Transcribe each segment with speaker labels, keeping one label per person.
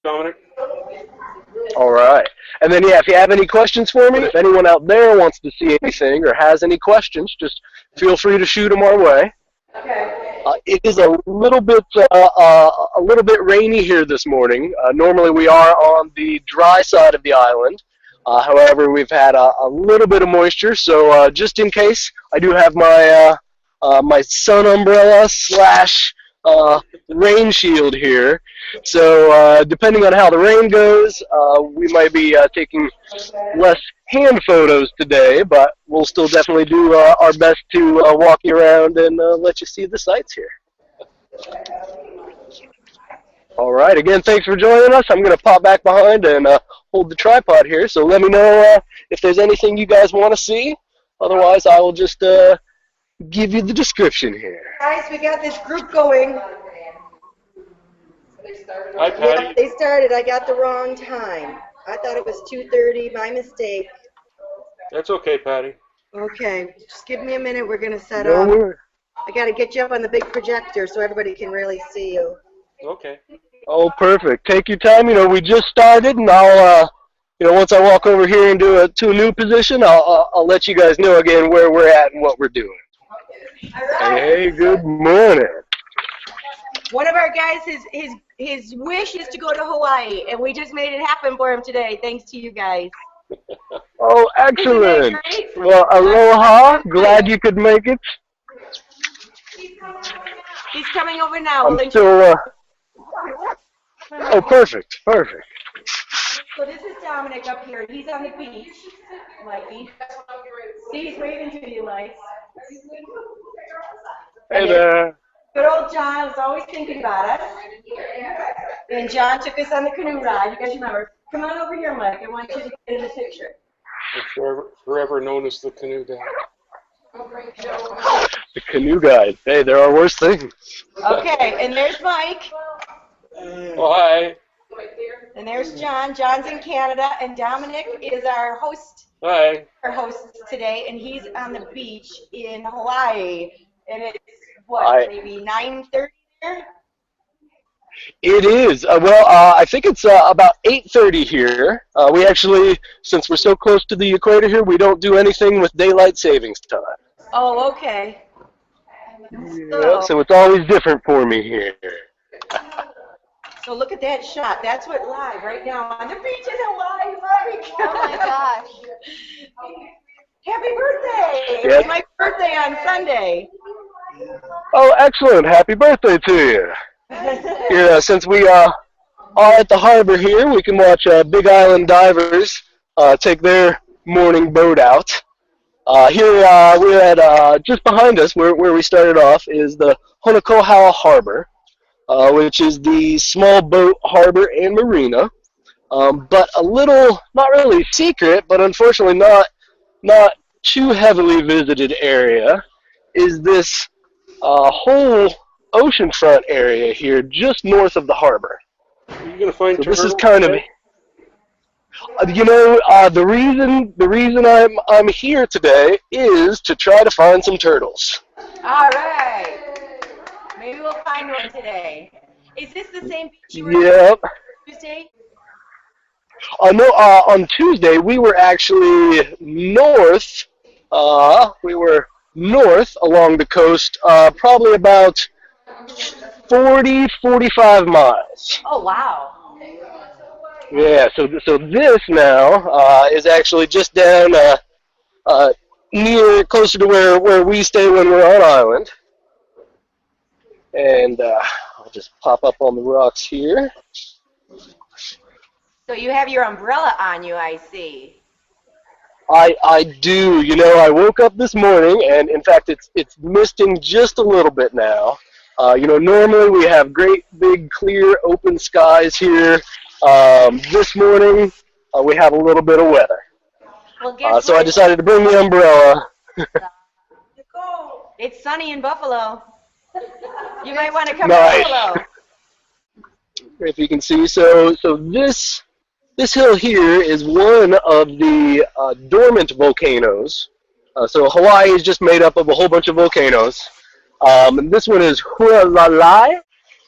Speaker 1: Dominic.
Speaker 2: All right. And then, yeah, if you have any questions for me, if anyone out there wants to see anything or has any questions, just feel free to shoot them our way.
Speaker 3: Okay.
Speaker 2: It is a little bit rainy here this morning. Normally we are on the dry side of the island. However, we've had a little bit of moisture, so just in case, I do have my my sun umbrella slash rain shield here. So depending on how the rain goes, we might be taking less hand photos today, but we'll still definitely do our best to walk you around and let you see the sights here. All right, again, thanks for joining us. I'm going to pop back behind and hold the tripod here, so let me know if there's anything you guys want to see. Otherwise, I will just give you the description here.
Speaker 3: Guys, we got this group going.
Speaker 1: Hi, Patty.
Speaker 3: Yeah, they started. I got the wrong time. I thought it was 2:30. My mistake.
Speaker 1: That's okay, Patty.
Speaker 3: Okay, just give me a minute. We're going to set
Speaker 2: No
Speaker 3: up.
Speaker 2: worries.
Speaker 3: I got to get you up on the big projector so everybody can really see you.
Speaker 1: Okay.
Speaker 2: Oh, perfect. Take your time. You know, we just started, and I'll, you know, once I walk over here and do to a new position, I'll let you guys know again where we're at and what we're doing.
Speaker 3: All right.
Speaker 2: Hey, good morning.
Speaker 3: One of our guys, his wish is to go to Hawaii, and we just made it happen for him today, thanks to you guys.
Speaker 2: Oh, excellent.
Speaker 3: Great?
Speaker 2: Well, aloha. Glad you could make it.
Speaker 3: He's coming over now.
Speaker 2: I'm still, oh, perfect, perfect.
Speaker 3: So this is Dominic up here. He's on the beach, Mikey. See, he's waving to you, Mike.
Speaker 2: Hey there.
Speaker 3: Good old John was always thinking about us. And John took us on the canoe ride. You guys remember? Come on over here, Mike. I want you to get in the picture.
Speaker 1: Forever known as the canoe guy.
Speaker 2: The canoe guide. Hey, there are worse things.
Speaker 3: Okay, and there's Mike.
Speaker 1: Oh, hi.
Speaker 3: And there's John. John's in Canada, and Dominic is our host.
Speaker 1: Hi.
Speaker 3: Our host today, and he's on the beach in Hawaii. And it's maybe 9:30 there.
Speaker 2: It is. I think it's about 8:30 here. We actually, since we're so close to the equator here, we don't do anything with daylight savings time.
Speaker 3: Oh, okay.
Speaker 2: So it's always different for me here.
Speaker 3: So look at that shot. That's what live right now on the beach in Hawaii, Mike. Oh my gosh. Happy birthday!
Speaker 2: Yes.
Speaker 3: It's my birthday on Sunday.
Speaker 2: Oh, excellent. Happy birthday to you. Yeah, since we are at the harbor here, we can watch Big Island divers take their morning boat out. Here we're at just behind us, where we started off, is the Honokohau Harbor, which is the small boat harbor and marina. But a little, not really secret, but unfortunately not too heavily visited area, is this whole oceanfront area here, just north of the harbor.
Speaker 1: Are you gonna find
Speaker 2: So this is
Speaker 1: turtles
Speaker 2: kind of,
Speaker 1: today?
Speaker 2: you know, the reason I'm here today is to try to find some turtles.
Speaker 3: All right. Maybe we'll find one today. Is this the same beach you were
Speaker 2: Yep.
Speaker 3: on Tuesday?
Speaker 2: No, on Tuesday we were actually north. We were north along the coast, probably about 45 miles.
Speaker 3: Oh, wow.
Speaker 2: Yeah, so this now is actually just down closer to where we stay when we're on island. And I'll just pop up on the rocks here.
Speaker 3: So you have your umbrella on you, I see.
Speaker 2: I do. You know, I woke up this morning, and in fact, it's misting just a little bit now. You know, normally we have great, big, clear, open skies here. This morning, we have a little bit of weather.
Speaker 3: Well,
Speaker 2: so I decided to bring the umbrella.
Speaker 3: It's sunny in Buffalo. You might want to come
Speaker 2: Nice.
Speaker 3: to Buffalo.
Speaker 2: If you can see, so this hill here is one of the dormant volcanoes. So Hawaii is just made up of a whole bunch of volcanoes. And this one is Hualalai.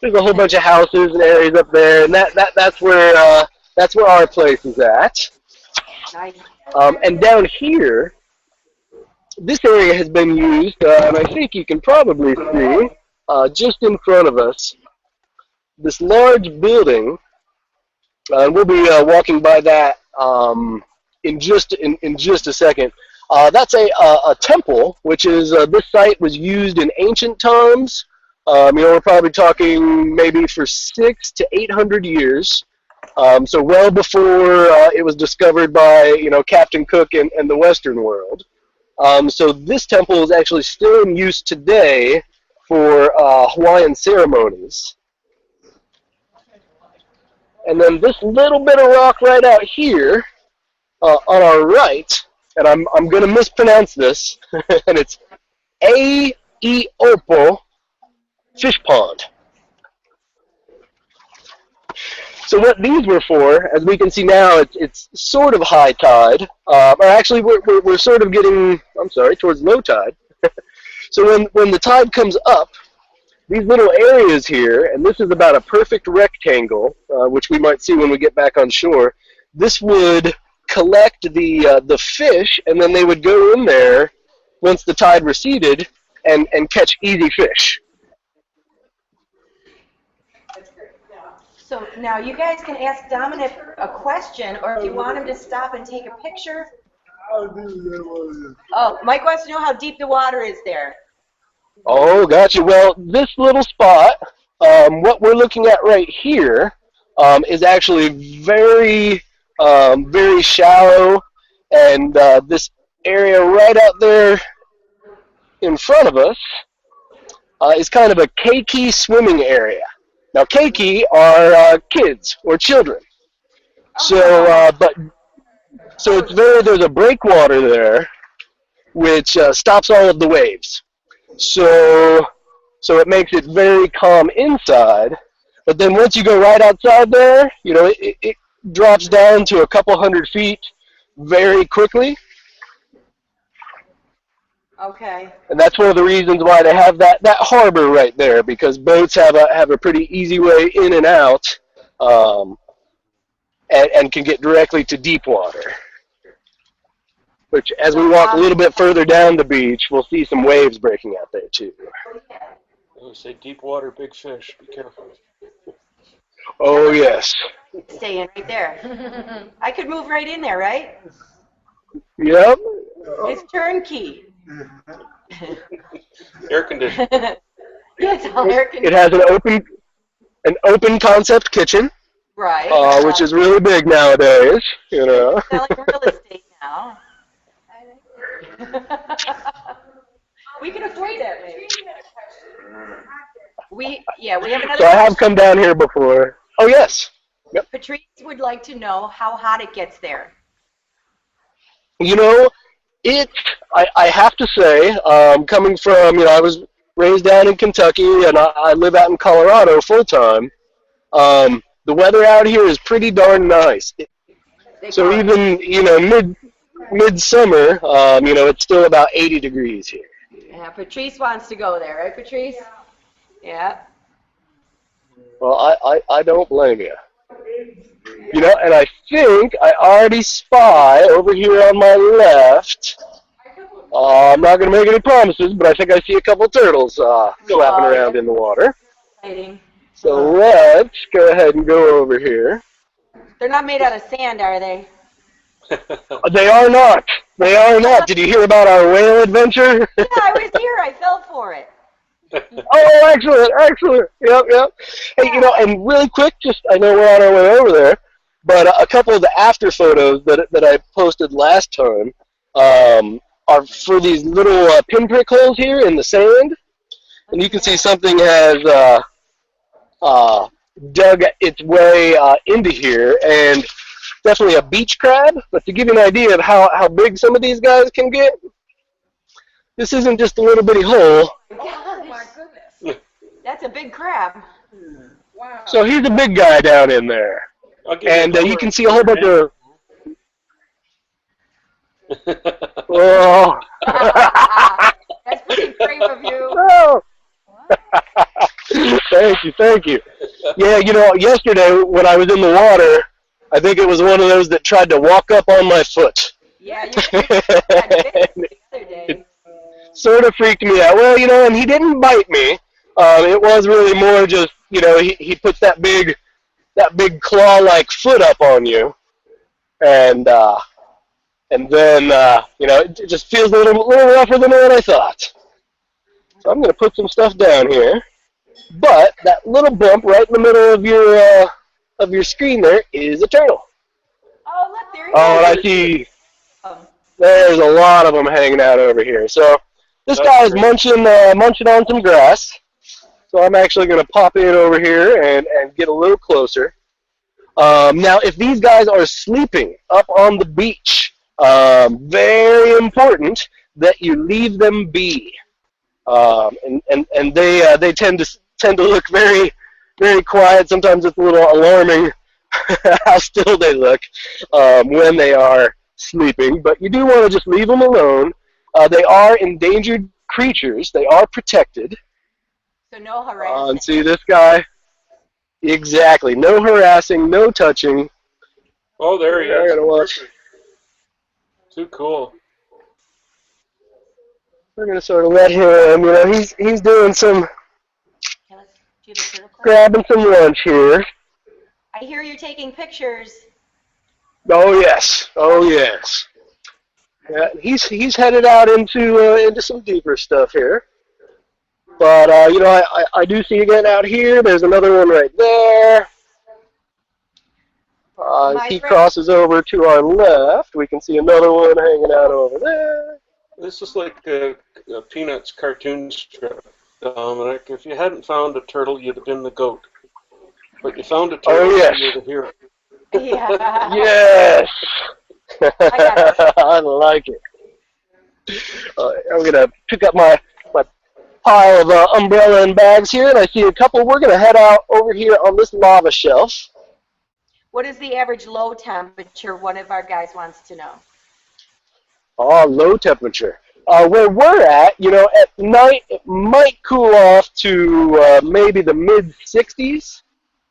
Speaker 2: There's a whole bunch of houses and areas up there, and that's where our place is at.
Speaker 3: Nice.
Speaker 2: And down here, this area has been used, and I think you can probably see just in front of us this large building. We'll be walking by that in just a second. That's a temple, which is this site was used in ancient times. We're probably talking maybe for 600 to 800 years. So well before it was discovered by Captain Cook and the Western world. So this temple is actually still in use today for Hawaiian ceremonies. And then this little bit of rock right out here on our right, and I'm going to mispronounce this, and it's Aeopo Fish Pond. So what these were for, as we can see now, it's sort of high tide, or actually we're sort of getting, towards low tide. So when the tide comes up, these little areas here, and this is about a perfect rectangle, which we might see when we get back on shore, this would collect the fish, and then they would go in there once the tide receded and catch easy fish.
Speaker 3: So now you guys can ask Dominic a question, or if you want him to stop and take a picture. Oh, Mike wants to know how deep the water is there.
Speaker 2: Oh, gotcha. Well, this little spot, what we're looking at right here, is actually very, very shallow, and this area right out there in front of us is kind of a keiki swimming area. Now, keiki are kids or children. So, there's a breakwater there, which stops all of the waves. So it makes it very calm inside. But then once you go right outside there, it drops down to a couple hundred feet very quickly.
Speaker 3: Okay.
Speaker 2: And that's one of the reasons why they have that harbor right there, because boats have a pretty easy way in and out, and can get directly to deep water. Which, as we walk a little bit further down the beach, we'll see some waves breaking out there too.
Speaker 1: I say deep water, big fish. Be careful.
Speaker 2: Oh yes.
Speaker 3: Stay in right there. I could move right in there, right?
Speaker 2: Yep.
Speaker 3: It's turnkey.
Speaker 1: Air conditioning.
Speaker 3: It's all air conditioning.
Speaker 2: It has an open concept kitchen,
Speaker 3: Right.
Speaker 2: which is really big nowadays.
Speaker 3: Selling real estate now. We can afford that, maybe. We have another.
Speaker 2: So I have come down here before. Oh yes. Yep.
Speaker 3: Patrice would like to know how hot it gets there.
Speaker 2: I have to say, coming from, I was raised down in Kentucky, and I live out in Colorado full time. The weather out here is pretty darn nice. So even, midsummer, it's still about 80 degrees here.
Speaker 3: Yeah, Patrice wants to go there, right, Patrice? Yeah.
Speaker 2: Well, I don't blame you. And I think I already spy over here on my left. I'm not going to make any promises, but I think I see a couple turtles flapping around in the water.
Speaker 3: Exciting.
Speaker 2: So let's go ahead and go over here.
Speaker 3: They're not made out of sand, are they?
Speaker 2: They are not. They are not. Did you hear about our whale adventure?
Speaker 3: Yeah, I was here. I fell for it.
Speaker 2: Oh, excellent. Yep. Hey, and really quick, I know we're on our way over there, but a couple of the after photos that I posted last time are for these little pinprick holes here in the sand, and you can see something has dug its way into here, and definitely a beach crab. But to give you an idea of how big some of these guys can get, this isn't just a little bitty hole.
Speaker 3: Oh my goodness. That's a big crab. Wow.
Speaker 2: So here's a big guy down in there. And you can see a whole bunch of... Oh.
Speaker 3: That's pretty brave of you.
Speaker 2: Oh. Thank you, thank you. Yeah, you know, yesterday when I was in the water, I think it was one of those that tried to walk up on my foot.
Speaker 3: Yeah, you the other day.
Speaker 2: It sort of freaked me out. Well, you know, and he didn't bite me. It was really more just, you know, he puts that big claw-like foot up on you, and then you know, it just feels a little rougher than what I thought. So I'm going to put some stuff down here. But that little bump right in the middle of your screen there is a turtle.
Speaker 3: Oh, look, there he is.
Speaker 2: Oh, and I see there's a lot of them hanging out over here. So this guy is munching on some grass. So I'm actually going to pop in over here and get a little closer. Now, if these guys are sleeping up on the beach, very important that you leave them be. And they tend to look very, very quiet. Sometimes it's a little alarming how still they look when they are sleeping. But you do want to just leave them alone. They are endangered creatures. They are protected.
Speaker 3: So no harassment.
Speaker 2: And see this guy? Exactly. No harassing, no touching.
Speaker 1: Oh, there he is.
Speaker 2: I gotta watch.
Speaker 1: Too cool.
Speaker 2: We're gonna sort of let him. You know, he's doing some grabbing some lunch here.
Speaker 3: I hear you're taking pictures.
Speaker 2: Oh yes. Oh yes. Yeah, he's headed out into some deeper stuff here. But you know, I do see again out here. There's another one right there. He crosses over to our left. We can see another one hanging out over there.
Speaker 1: This is like a Peanuts cartoon strip, Dominic. If you hadn't found a turtle, you'd have been the goat. But you found a turtle,
Speaker 2: oh, yes.
Speaker 1: and you're the hero.
Speaker 3: Yeah.
Speaker 2: Yes. I like it. I'm gonna pick up my pile of umbrella and bags here, and I see a couple. We're gonna head out over here on this lava shelf.
Speaker 3: What is the average low temperature? One of our guys wants to know.
Speaker 2: Oh, low temperature. Where we're at, you know, at night it might cool off to maybe the mid-60s.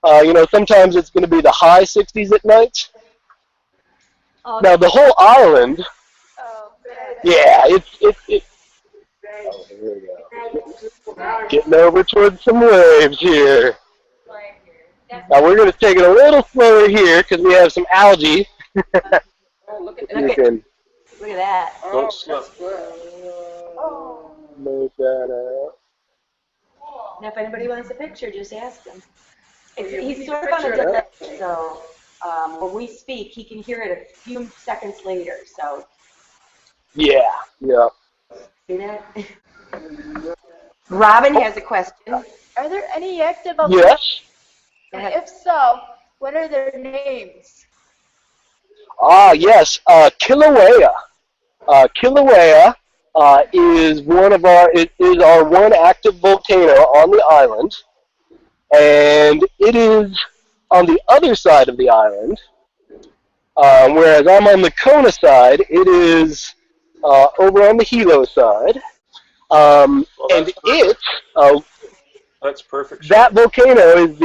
Speaker 2: You know, sometimes it's going to be the high 60s at night.
Speaker 3: Oh,
Speaker 2: now the whole island.
Speaker 3: Oh,
Speaker 2: yeah, it's. Oh, here we go. Getting over towards some waves here. Now we're going to take it a little slower here because we have some algae.
Speaker 3: Oh, look at that.
Speaker 1: Don't slip.
Speaker 2: Make that out.
Speaker 3: Now, if anybody wants a picture, just ask him. He's sort of on a delay, so when we speak, he can hear it a few seconds later. So.
Speaker 2: Yeah. Yeah.
Speaker 3: See that? Robin has a question.
Speaker 4: Are there any active?
Speaker 2: Yes.
Speaker 4: And if so, what are their names?
Speaker 2: Ah, yes. Kilauea. Kilauea is our one active volcano on the island, and it is on the other side of the island. Whereas I'm on the Kona side, it is over on the Hilo side.
Speaker 1: Well,
Speaker 2: and
Speaker 1: that's perfect.
Speaker 2: That volcano is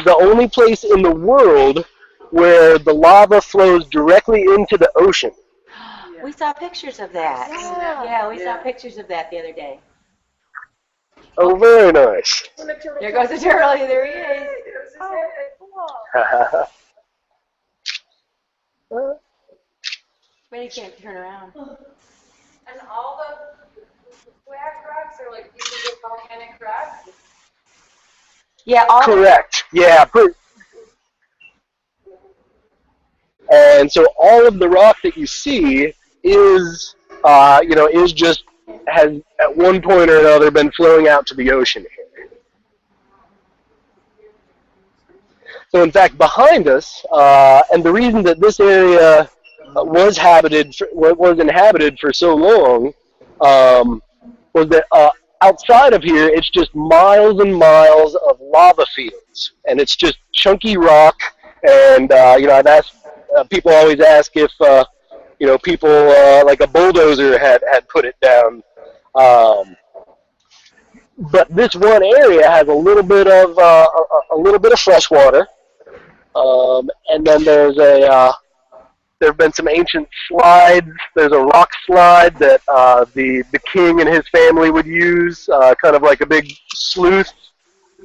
Speaker 2: the only place in the world where the lava flows directly into the ocean.
Speaker 3: We saw pictures of that. Yeah, we saw pictures of that the other day.
Speaker 2: Oh, very nice.
Speaker 3: There goes the turtle. There he is. But he can't turn around.
Speaker 4: And all the black rocks are like these volcanic rocks?
Speaker 3: Yeah, all
Speaker 2: correct. Yeah. And so all of the rock that you see is, you know, has at one point or another been flowing out to the ocean here. So in fact, behind us, and the reason that this area was inhabited for so long, was that outside of here, it's just miles and miles of lava fields, and it's just chunky rock. And you know, I've asked people always ask if you know, people like a bulldozer had put it down. But But this one area has a little bit of fresh water, and then there's there have been some ancient slides. There's a rock slide that the king and his family would use, kind of like a big sluice,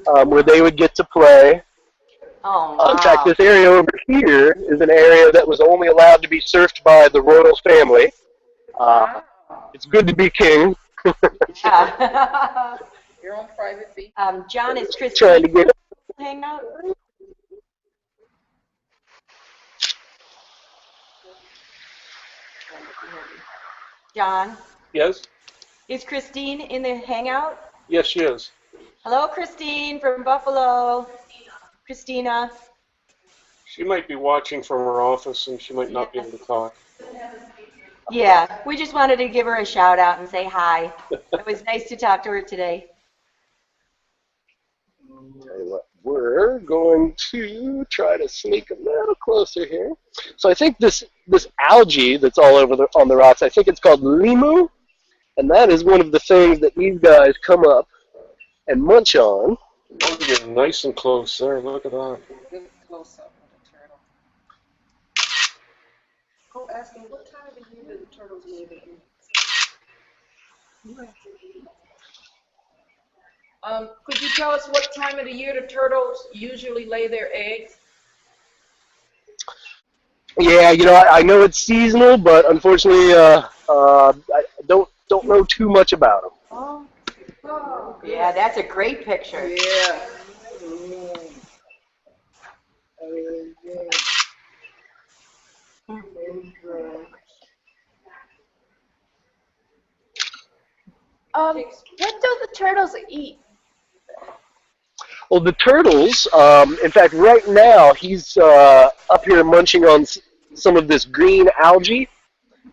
Speaker 2: where they would get to play.
Speaker 3: Oh, wow.
Speaker 2: In fact, this area over here is an area that was only allowed to be surfed by the royal family. It's good to be king.
Speaker 3: Yeah.
Speaker 5: Your own private beach.
Speaker 3: John, is Christine
Speaker 2: Trying to get
Speaker 3: hang out? John,
Speaker 1: Yes?
Speaker 3: is Christine in the hangout?
Speaker 1: Yes, she is.
Speaker 3: Hello, Christine from Buffalo. Christina.
Speaker 1: She might be watching from her office and she might not be able to talk.
Speaker 3: Yeah, we just wanted to give her a shout out and say hi. It was nice to talk to her today.
Speaker 2: We're going to try to sneak a little closer here. So I think this algae that's all over on the rocks, I think it's called limu, and that is one of the things that these guys come up and munch on.
Speaker 1: Oh, you're nice and close there. Look at that.
Speaker 5: Good close up of the turtle. Go asking what time of the year do the turtles lay their eggs? Could you tell us what time of the year the turtles usually lay their eggs?
Speaker 2: Yeah, you know, I know it's seasonal, but unfortunately, I don't know too much about them.
Speaker 5: Oh.
Speaker 3: Yeah, that's a great picture.
Speaker 5: Yeah.
Speaker 4: What do the turtles eat?
Speaker 2: Well, the turtles, in fact, right now, he's up here munching on some of this green algae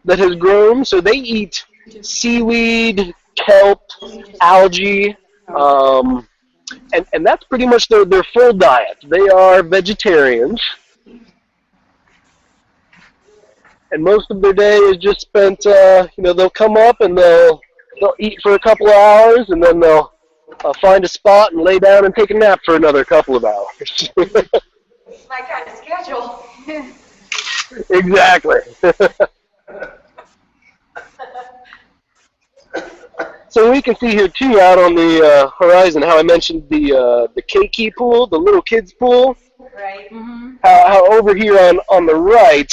Speaker 2: that has grown. So they eat seaweed, kelp, algae, and that's pretty much their full diet. They are vegetarians. And most of their day is just spent, they'll come up and they'll eat for a couple of hours, and then they'll find a spot and lay down and take a nap for another couple of hours.
Speaker 3: It's my kind of schedule.
Speaker 2: Exactly. So we can see here too, out on the horizon, how I mentioned the keiki pool, the little kids pool.
Speaker 3: Right. Mm-hmm.
Speaker 2: How over here on the right,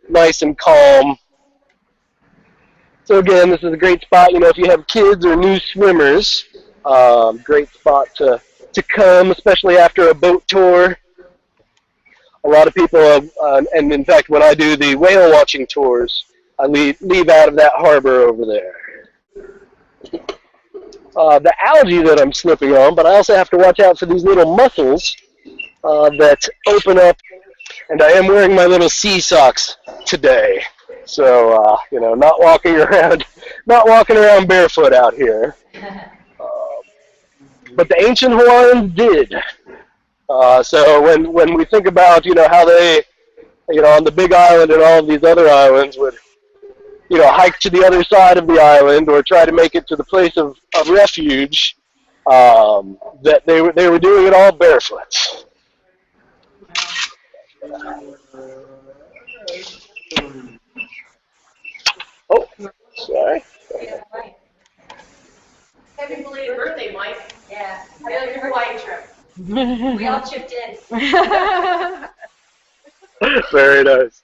Speaker 2: nice and calm. So again, this is a great spot. You know, if you have kids or new swimmers, great spot to come, especially after a boat tour. A lot of people, and in fact, when I do the whale watching tours, I leave out of that harbor over there. The algae that I'm slipping on, but I also have to watch out for these little mussels that open up, and I am wearing my little sea socks today. So, not walking around barefoot out here. But the ancient Hawaiians did. So when we think about, how they, on the Big Island and all of these other islands would, hike to the other side of the island or try to make it to the place of refuge, that they were doing it all barefoot. Oh, sorry.
Speaker 4: Happy belated birthday, Mike.
Speaker 3: Yeah.
Speaker 4: I like your Hawaii trip.
Speaker 3: We all chipped in.
Speaker 2: Very nice.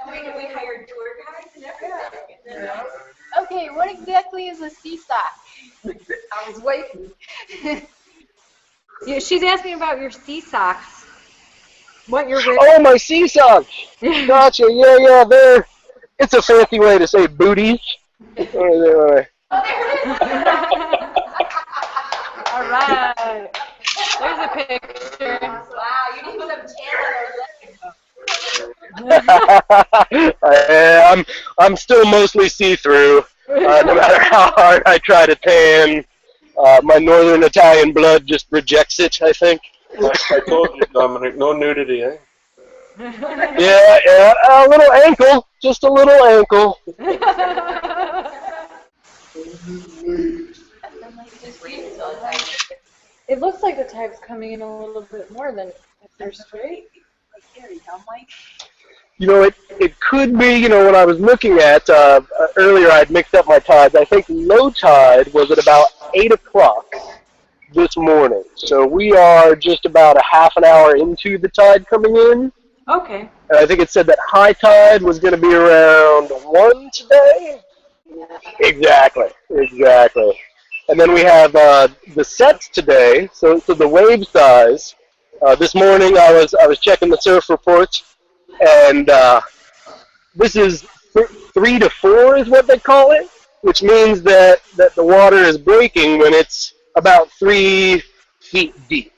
Speaker 3: And we hired tour guides and everything.
Speaker 5: Yeah.
Speaker 4: Okay, what exactly is a sea sock?
Speaker 5: I was waiting.
Speaker 6: Yeah, she's asking about your sea socks. What you're wearing.
Speaker 2: Oh, my sea socks. Gotcha. Yeah. It's a fancy way to say booties.
Speaker 6: All right. There's a picture.
Speaker 3: Wow, you need some tan on your
Speaker 2: I'm still mostly see-through. No matter how hard I try to tan, my northern Italian blood just rejects it, I think.
Speaker 1: I told you, Dominic, no nudity, eh?
Speaker 2: Yeah, a little ankle, just a little ankle.
Speaker 5: tide's coming in a little bit more than if they're straight.
Speaker 2: You know, it could be, you know, when I was looking at, earlier I'd mixed up my tides. I think low tide was at about 8 o'clock this morning. So we are just about a half an hour into the tide coming in.
Speaker 3: Okay.
Speaker 2: And I think it said that high tide was going to be around 1 today. Exactly, exactly. And then we have the sets today. So the wave size. This morning I was checking the surf reports, and this is 3 to 4 is what they call it, which means that the water is breaking when it's about 3 feet deep.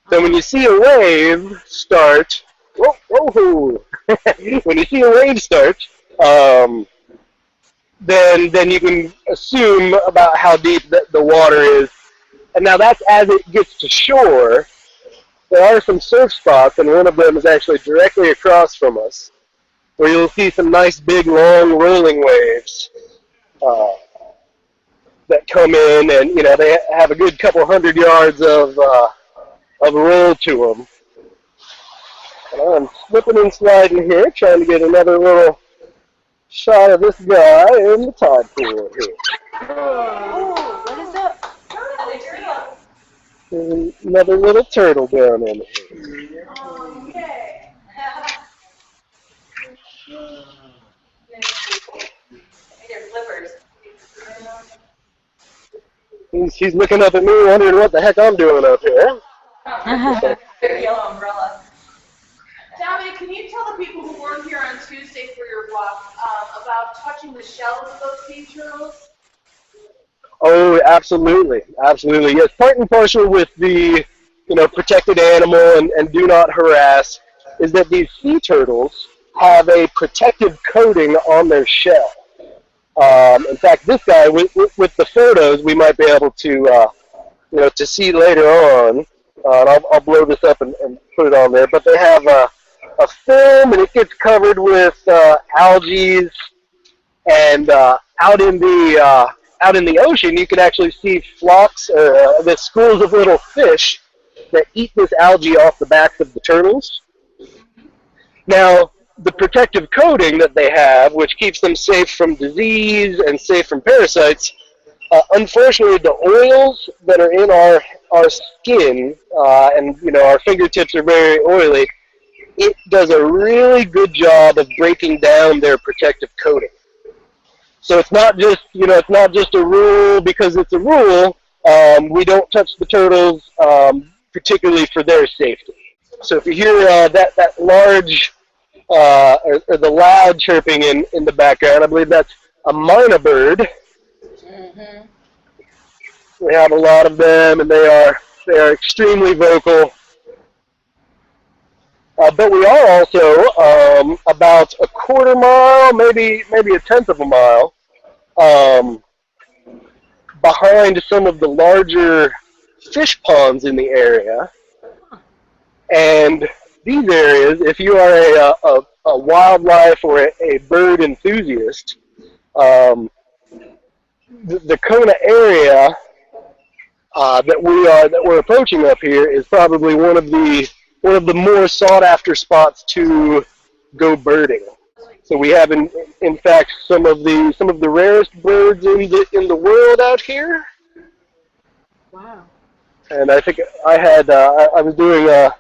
Speaker 2: So when you see a wave start, whoa, when you see a wave start, then you can assume about how deep the water is. And now that's as it gets to shore. There are some surf spots, and one of them is actually directly across from us, where you'll see some nice big long rolling waves that come in, and you know they have a good couple 100 yards of roll to them. And I'm slipping and sliding here, trying to get another little shot of this guy in the tide pool here.
Speaker 3: Oh, what is that?
Speaker 2: There's another little turtle down in here.
Speaker 4: Okay. Flippers.
Speaker 2: He's looking up at me, wondering what the heck I'm doing up here.
Speaker 4: Yellow umbrella.
Speaker 5: Dominic, can you tell the people who weren't here on Tuesday for your walk about touching the shells of those sea turtles?
Speaker 2: Oh, absolutely, absolutely. Yes, part and parcel with the, you know, protected animal and do not harass is that these sea turtles have a protective coating on their shell. In fact, this guy, with the photos, we might be able to, you know, to see later on. And I'll blow this up and put it on there. But they have a film, and it gets covered with algae, and out in the ocean, you can actually see flocks, the schools of little fish that eat this algae off the backs of the turtles. Now, the protective coating that they have, which keeps them safe from disease and safe from parasites, unfortunately, the oils that are in our skin, and you know our fingertips are very oily, it does a really good job of breaking down their protective coating. So it's not just, you know, it's not just a rule because it's a rule. We don't touch the turtles, particularly for their safety. So if you hear that large or the loud chirping in the background, I believe that's a mynah bird.
Speaker 5: Mm-hmm.
Speaker 2: We have a lot of them, and they are extremely vocal. But we are also about a quarter mile, maybe a tenth of a mile, behind some of the larger fish ponds in the area. And these areas, if you are a wildlife or a bird enthusiast, the Kona area that we're approaching up here is probably one of the more sought after spots to go birding. So we have in fact some of the rarest birds in the world out here.
Speaker 5: Wow.
Speaker 2: And I think I was doing a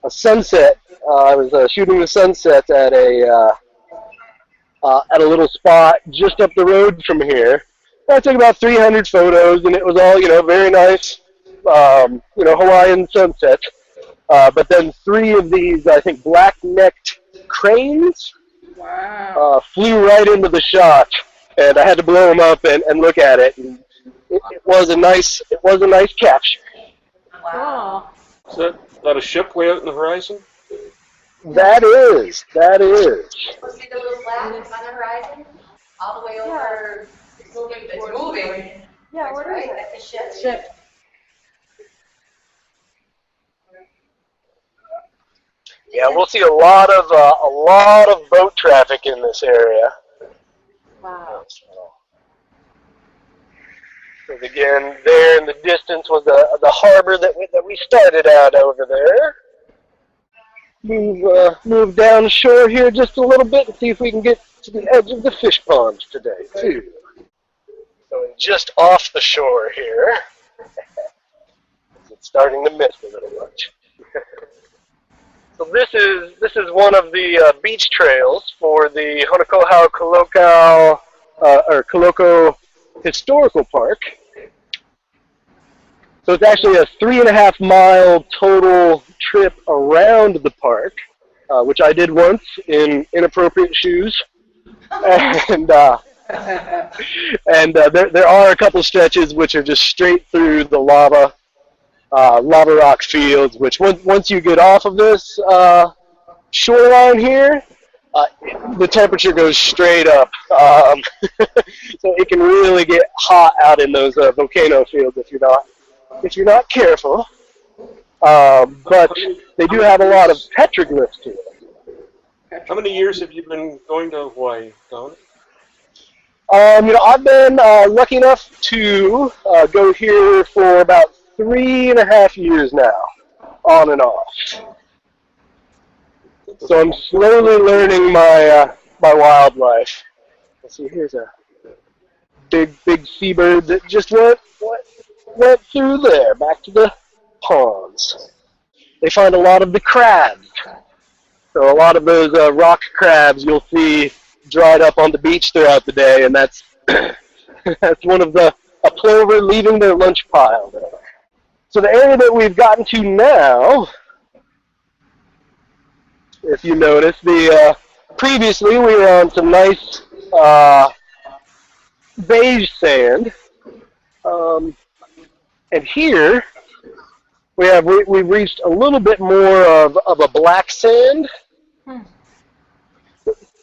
Speaker 2: sunset. I was shooting the sunset at a little spot just up the road from here. I took about 300 photos, and it was all, you know, very nice, you know, Hawaiian sunset. But then 3 of these, I think, black-necked cranes flew right into the shot, and I had to blow them up and look at it. And it was a nice capture.
Speaker 3: Wow.
Speaker 1: Is that a ship way out in the horizon?
Speaker 2: That is.
Speaker 4: We'll see the little flag on the horizon, all the way over. It's moving.
Speaker 3: Yeah, what is it?
Speaker 4: That's a ship.
Speaker 5: Ship.
Speaker 2: Yeah, we'll see a lot of boat traffic in this area.
Speaker 3: Wow.
Speaker 2: And again, there in the distance was the harbor that we started out over there. Move down shore here just a little bit and see if we can get to the edge of the fish ponds today, too. So just off the shore here. It's starting to mist a little much. So this is one of the beach trails for the Honokohau Harbor Historical Park. So it's actually a 3.5 mile total trip around the park, which I did once in inappropriate shoes. And there are a couple stretches which are just straight through the lava rock fields, which once you get off of this shoreline here, the temperature goes straight up. So it can really get hot out in those volcano fields if you're not careful. But they do have a lot of petroglyphs to it.
Speaker 1: How many years have you been going to Hawaii, Don?
Speaker 2: I've been lucky enough to go here for about 3.5 years now, on and off. So I'm slowly learning my wildlife. Let's see, here's a big seabird that just went through there, back to the ponds. They find a lot of the crabs. So a lot of those rock crabs you'll see dried up on the beach throughout the day, and that's that's one of a plover leaving their lunch pile there. So the area that we've gotten to now, if you notice, previously we were on some nice beige sand, and here we've reached a little bit more of a black sand.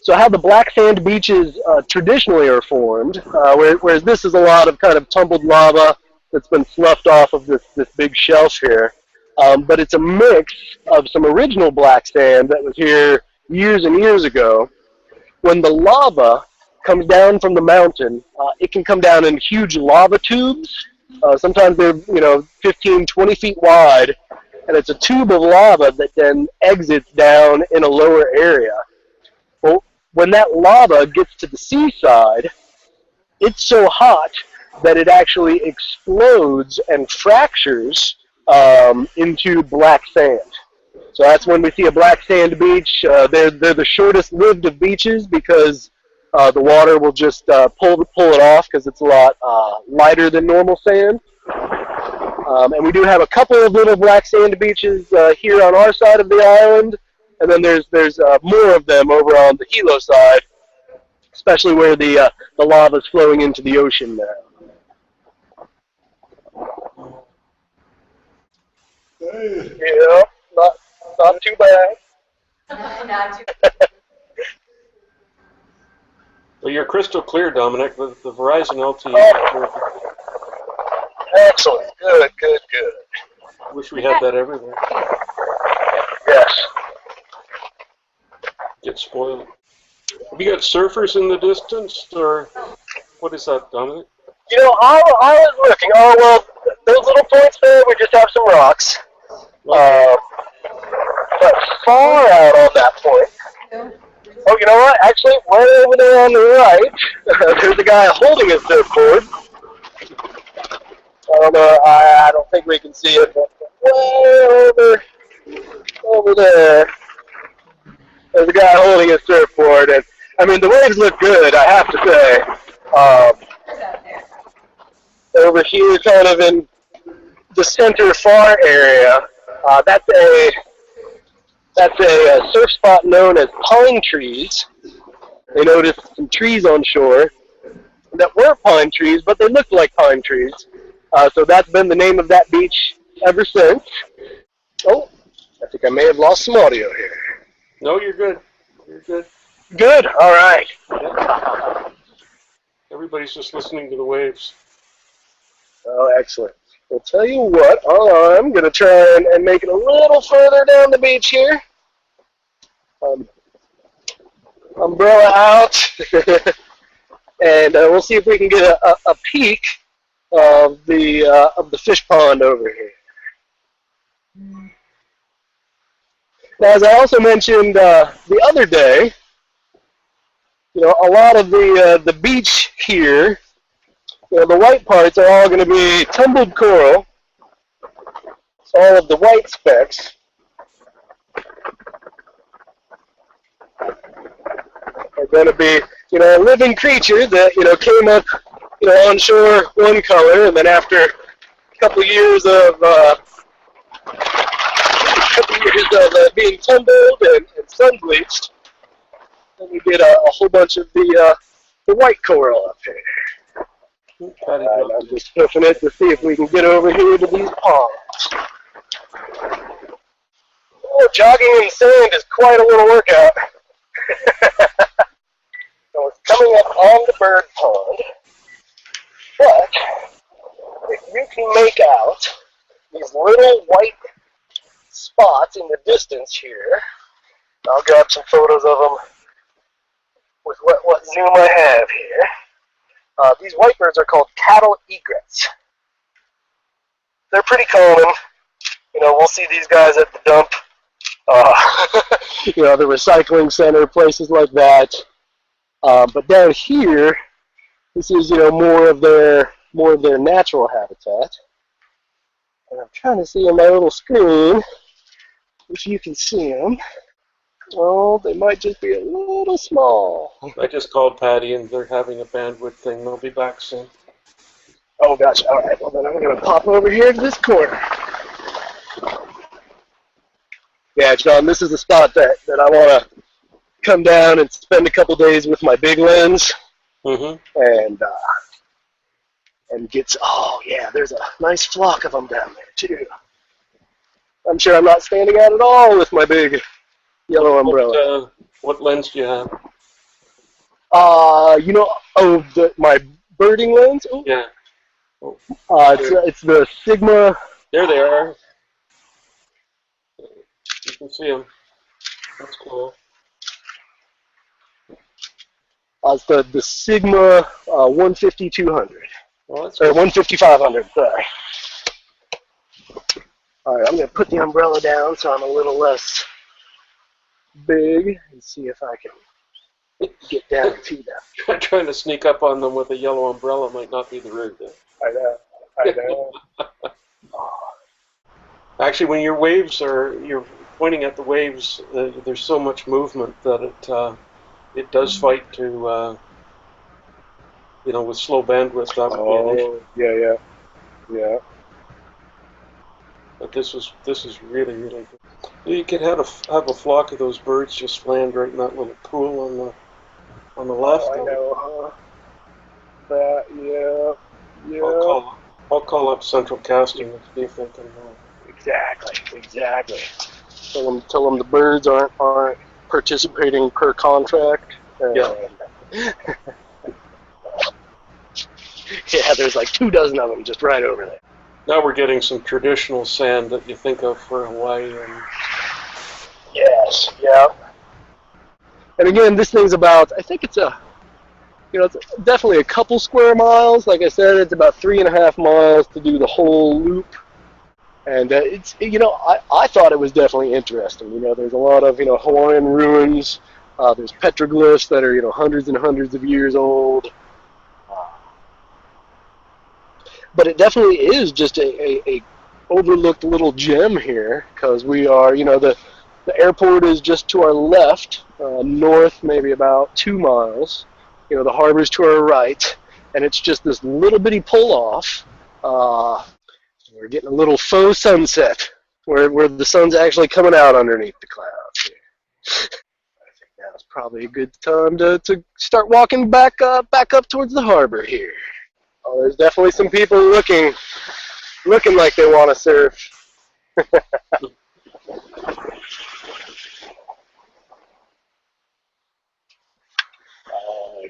Speaker 2: So how the black sand beaches traditionally are formed, whereas this is a lot of kind of tumbled lava that's been sloughed off of this big shelf here. But it's a mix of some original black sand that was here years and years ago. When the lava comes down from the mountain, it can come down in huge lava tubes. Sometimes they're 15, 20 feet wide, and it's a tube of lava that then exits down in a lower area. Well, when that lava gets to the seaside, it's so hot that it actually explodes and fractures into black sand. So that's when we see a black sand beach. They're the shortest lived of beaches because the water will just pull it off because it's a lot lighter than normal sand. And we do have a couple of little black sand beaches here on our side of the island, and then there's more of them over on the Hilo side, especially where the lava is flowing into the ocean now. Yeah, not too bad.
Speaker 4: Not too
Speaker 1: Well, you're crystal clear, Dominic. The Verizon LTE.
Speaker 2: Oh. Excellent. Good.
Speaker 1: Wish we had that everywhere.
Speaker 2: Yes.
Speaker 1: Get spoiled. Have you got surfers in the distance, or what is that, Dominic?
Speaker 2: I was looking. Oh, well, those little points there, we just have some rocks. But far out on that point. Oh, you know what? Actually, right over there on the right, there's a guy holding a surfboard. I don't know. I don't think we can see it, but way over there, there's a guy holding a surfboard, and I mean the waves look good. I have to say. Over here, kind of in the center far area, that's a surf spot known as Pine Trees. They noticed some trees on shore that were pine trees, but they looked like pine trees. So that's been the name of that beach ever since. Oh, I think I may have lost some audio here.
Speaker 1: No, you're good. You're good.
Speaker 2: Good. All right.
Speaker 1: Everybody's just listening to the waves.
Speaker 2: Oh, excellent. I'll tell you what, I'm going to try and make it a little further down the beach here. Umbrella out. And we'll see if we can get a peek of the fish pond over here. Now, as I also mentioned the other day, you know, a lot of the beach here, you know, the white parts are all going to be tumbled coral. So all of the white specks are going to be, you know, a living creature that, you know, came up, you know, on shore one color, and then after a couple years of being tumbled and sun bleached, then we get a whole bunch of the white coral up here. I'm just pushing it to see if we can get over here to these ponds. Oh, jogging in sand is quite a little workout. So it's coming up on the bird pond, but if you can make out these little white spots in the distance here, I'll grab some photos of them with what zoom I have here. These white birds are called cattle egrets. They're pretty common. You know, we'll see these guys at the dump, you know, the recycling center, places like that. But down here, this is, you know, more of their natural habitat. And I'm trying to see on my little screen if you can see them. Well, they might just be a little small.
Speaker 1: I just called Patty, and they're having a bandwidth thing. They'll be back soon.
Speaker 2: Oh, gosh. All right. Well, then I'm going to pop over here to this corner. Yeah, John, this is a spot that I want to come down and spend a couple days with my big lens. And get, oh, yeah, there's a nice flock of them down there, too. I'm sure I'm not standing out at all with my big yellow umbrella.
Speaker 1: What lens do you have?
Speaker 2: You know, my birding lens? Oh.
Speaker 1: Yeah.
Speaker 2: It's the Sigma.
Speaker 1: There they are. You can see them. That's cool.
Speaker 2: It's the Sigma 150-200.
Speaker 1: Well, that's
Speaker 2: or
Speaker 1: cool.
Speaker 2: 150-500, sorry. All right, I'm going to put the umbrella down so I'm a little less big and see if I can get down to them.
Speaker 1: Trying to sneak up on them with a yellow umbrella might not be the route.
Speaker 2: I know.
Speaker 1: Actually, when you're pointing at the waves, there's so much movement that it does fight to, you know, with slow bandwidth. That would be an issue.
Speaker 2: Yeah.
Speaker 1: But this is really, really good. You could have a flock of those birds just land right in that little pool on the left.
Speaker 2: I know, huh? Yeah.
Speaker 1: I'll call up Central Casting and see if they can.
Speaker 2: Exactly. Tell them the birds aren't participating per contract.
Speaker 1: Yeah.
Speaker 2: Yeah, there's like 24 of them just right over there.
Speaker 1: Now we're getting some traditional sand that you think of for Hawaii.
Speaker 2: Yes, yeah. And again, this thing's about, I think it's it's definitely a couple square miles. Like I said, it's about 3.5 miles to do the whole loop. And it's, you know, I thought it was definitely interesting. You know, there's a lot of, you know, Hawaiian ruins. There's petroglyphs that are, you know, hundreds and hundreds of years old. But it definitely is just a overlooked little gem here, because we are, you know, the airport is just to our left, north maybe about 2 miles. You know, the harbor's to our right, and it's just this little bitty pull-off. We're getting a little faux sunset, where the sun's actually coming out underneath the clouds here. I think now's probably a good time to start walking back up towards the harbor here. Oh, there's definitely some people looking like they want to surf. I'll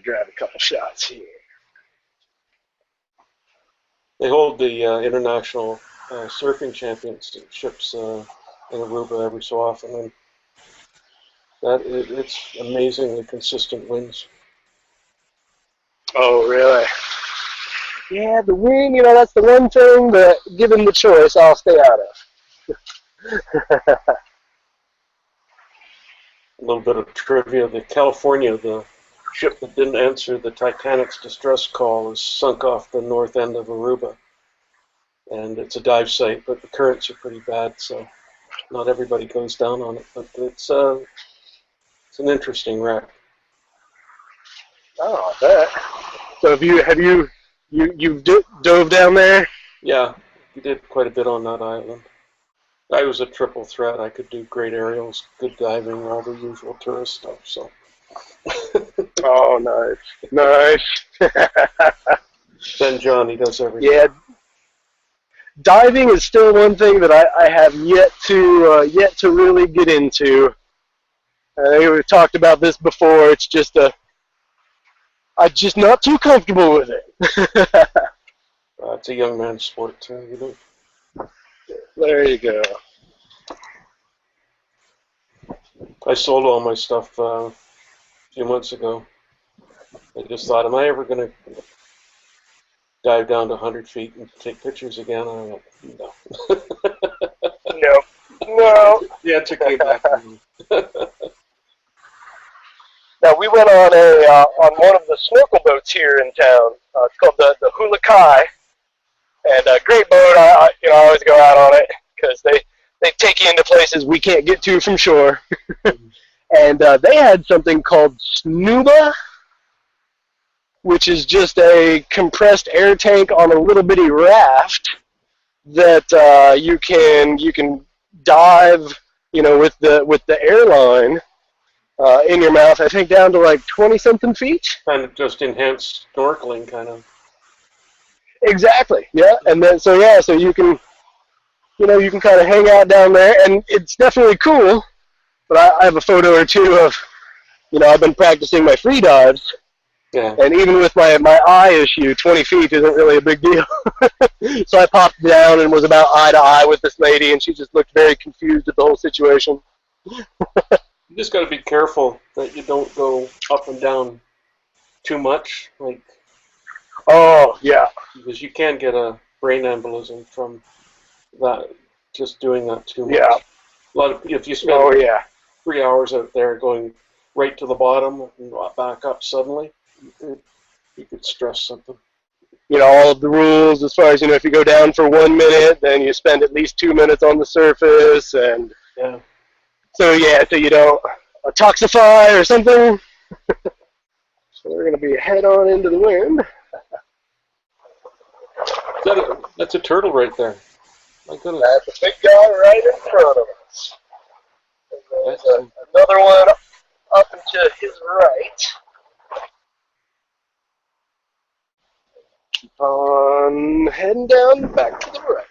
Speaker 2: grab a couple shots here.
Speaker 1: They hold the international surfing championships in Aruba every so often, and it's amazingly consistent winds.
Speaker 2: Oh, really? Yeah, the wind, that's the one thing that, given the choice, I'll stay out of.
Speaker 1: A little bit of trivia. The California, the ship that didn't answer the Titanic's distress call, is sunk off the north end of Aruba. And it's a dive site, but the currents are pretty bad, so not everybody goes down on it. But it's an interesting wreck.
Speaker 2: Oh, I bet. So you've dove down there?
Speaker 1: Yeah, we did quite a bit on that island. I was a triple threat. I could do great aerials, good diving, all the usual tourist stuff. So.
Speaker 2: Oh, nice.
Speaker 1: Then Johnny does everything.
Speaker 2: Yeah. Diving is still one thing that I have yet to really get into. I think we've talked about this before. It's just I'm just not too comfortable with it.
Speaker 1: It's a young man's sport too, you know.
Speaker 2: There you go.
Speaker 1: I sold all my stuff a few months ago. I just thought, am I ever going to dive down to 100 feet and take pictures again? I went, no.
Speaker 2: No.
Speaker 1: Yeah, it took me back.
Speaker 2: Now we went on one of the snorkel boats here in town. It's called the Hula Kai, and a great boat. I always go out on it because they take you into places we can't get to from shore. And they had something called Snuba, which is just a compressed air tank on a little bitty raft that you can dive, with the airline in your mouth. I think down to like 20-something feet.
Speaker 1: Kind of just enhanced snorkeling, kind of.
Speaker 2: Exactly. Yeah, and then so you can kind of hang out down there, and it's definitely cool. But I have a photo or two of, I've been practicing my free dives.
Speaker 1: Yeah.
Speaker 2: And even with my eye issue, 20 feet isn't really a big deal. So I popped down and was about eye to eye with this lady, and she just looked very confused at the whole situation.
Speaker 1: You just got to be careful that you don't go up and down too much,
Speaker 2: Oh, yeah.
Speaker 1: because you can get a brain embolism from that, just doing that too much.
Speaker 2: Yeah.
Speaker 1: If you spend 3 hours out there going right to the bottom and back up suddenly, you could stress something.
Speaker 2: All of the rules as far as, if you go down for 1 minute, then you spend at least 2 minutes on the surface, and
Speaker 1: Yeah.
Speaker 2: so you don't toxify or something. So we're going to be head on into the wind.
Speaker 1: That's a turtle right there. My goodness.
Speaker 2: That's a big guy right in front of us. And there's another one up and to his right. Keep on heading down back to the right.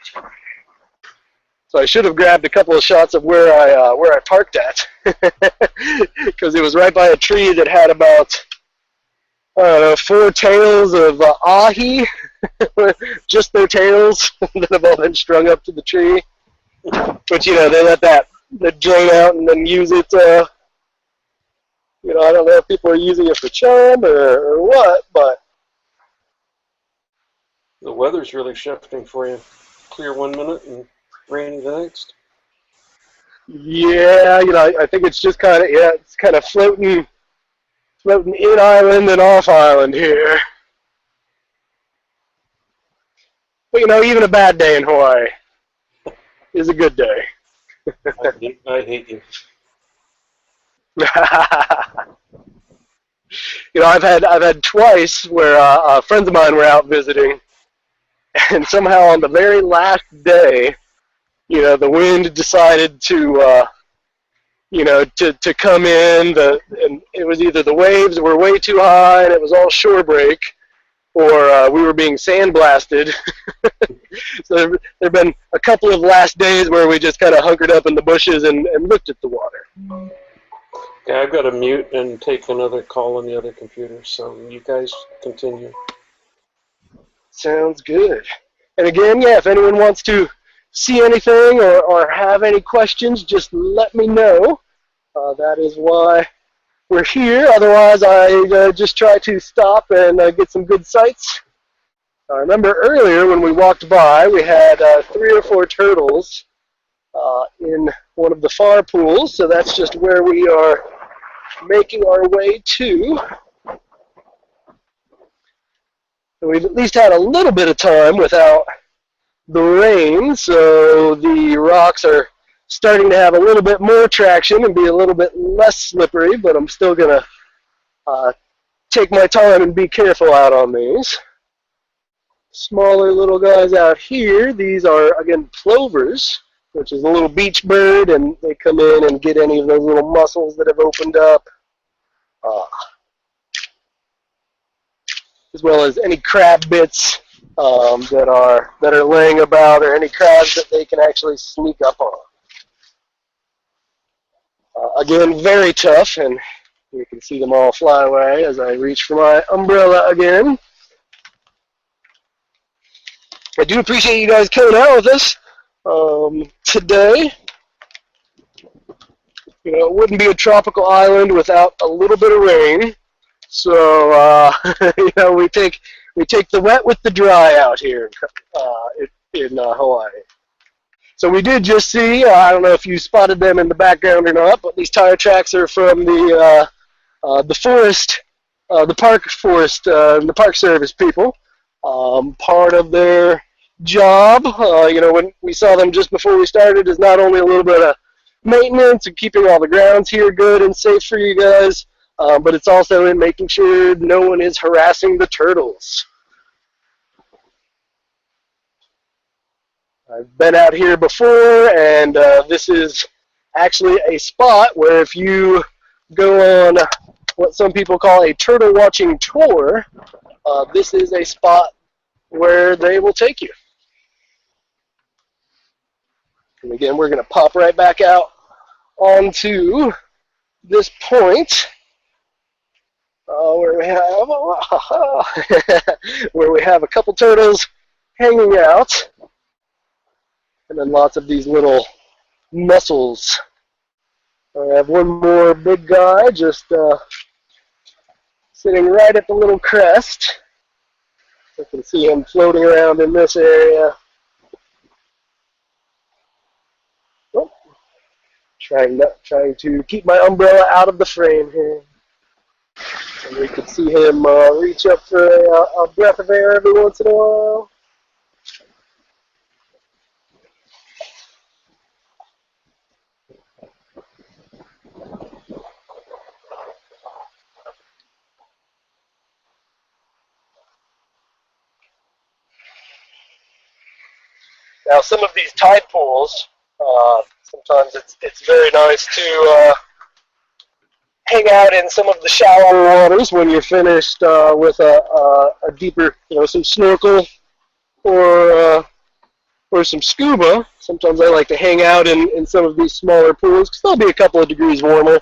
Speaker 2: So I should have grabbed a couple of shots of where I parked at, because it was right by a tree that had about 4 tails of ahi, just their tails that have all been strung up to the tree. But they let that drain out and then use it. I don't know if people are using it for charm or what, but
Speaker 1: The weather's really shifting for you. Clear 1 minute and rainy the next.
Speaker 2: yeah, I think it's just it's kind of floating in island and off island here. But even a bad day in Hawaii is a good day.
Speaker 1: I hate you.
Speaker 2: I've had twice where friends of mine were out visiting, and somehow on the very last day, the wind decided to come in. And it was either the waves were way too high and it was all shore break, or we were being sandblasted. So there have been a couple of last days where we just kind of hunkered up in the bushes and looked at the water.
Speaker 1: Yeah, I've got to mute and take another call on the other computer, so you guys continue.
Speaker 2: Sounds good. And again, if anyone wants to see anything or have any questions, just let me know. That is why we're here. Otherwise, I just try to stop and get some good sights. I remember earlier when we walked by, we had 3 or 4 turtles in one of the far pools, so that's just where we are making our way to. And we've at least had a little bit of time without the rain, so the rocks are starting to have a little bit more traction and be a little bit less slippery, but I'm still going to take my time and be careful out on these. Smaller little guys out here, these are, again, plovers, which is a little beach bird, and they come in and get any of those little mussels that have opened up, as well as any crab bits that are laying about, or any crabs that they can actually sneak up on. Again, very tough, and you can see them all fly away as I reach for my umbrella again. I do appreciate you guys coming out with us today. You know, it wouldn't be a tropical island without a little bit of rain. So you know, we take the wet with the dry out here in Hawaii. So we did just see, I don't know if you spotted them in the background or not, but these tire tracks are from the forest, the park forest, the Park Service people. Part of their job, you know, when we saw them just before we started, is not only a little bit of maintenance and keeping all the grounds here good and safe for you guys, but it's also in making sure no one is harassing the turtles. I've been out here before, and this is actually a spot where if you go on what some people call a turtle watching tour, this is a spot where they will take you. And again, we're going to pop right back out onto this point where we have a couple turtles hanging out, and then lots of these little mussels. I have one more big guy just sitting right at the little crest. You can see him floating around in this area. Oh, trying to keep my umbrella out of the frame here. And we can see him reach up for a breath of air every once in a while. Now, some of these tide pools, sometimes it's very nice to hang out in some of the shallower waters when you're finished with a deeper, you know, some snorkel or some scuba. Sometimes I like to hang out in some of these smaller pools because they'll be a couple of degrees warmer,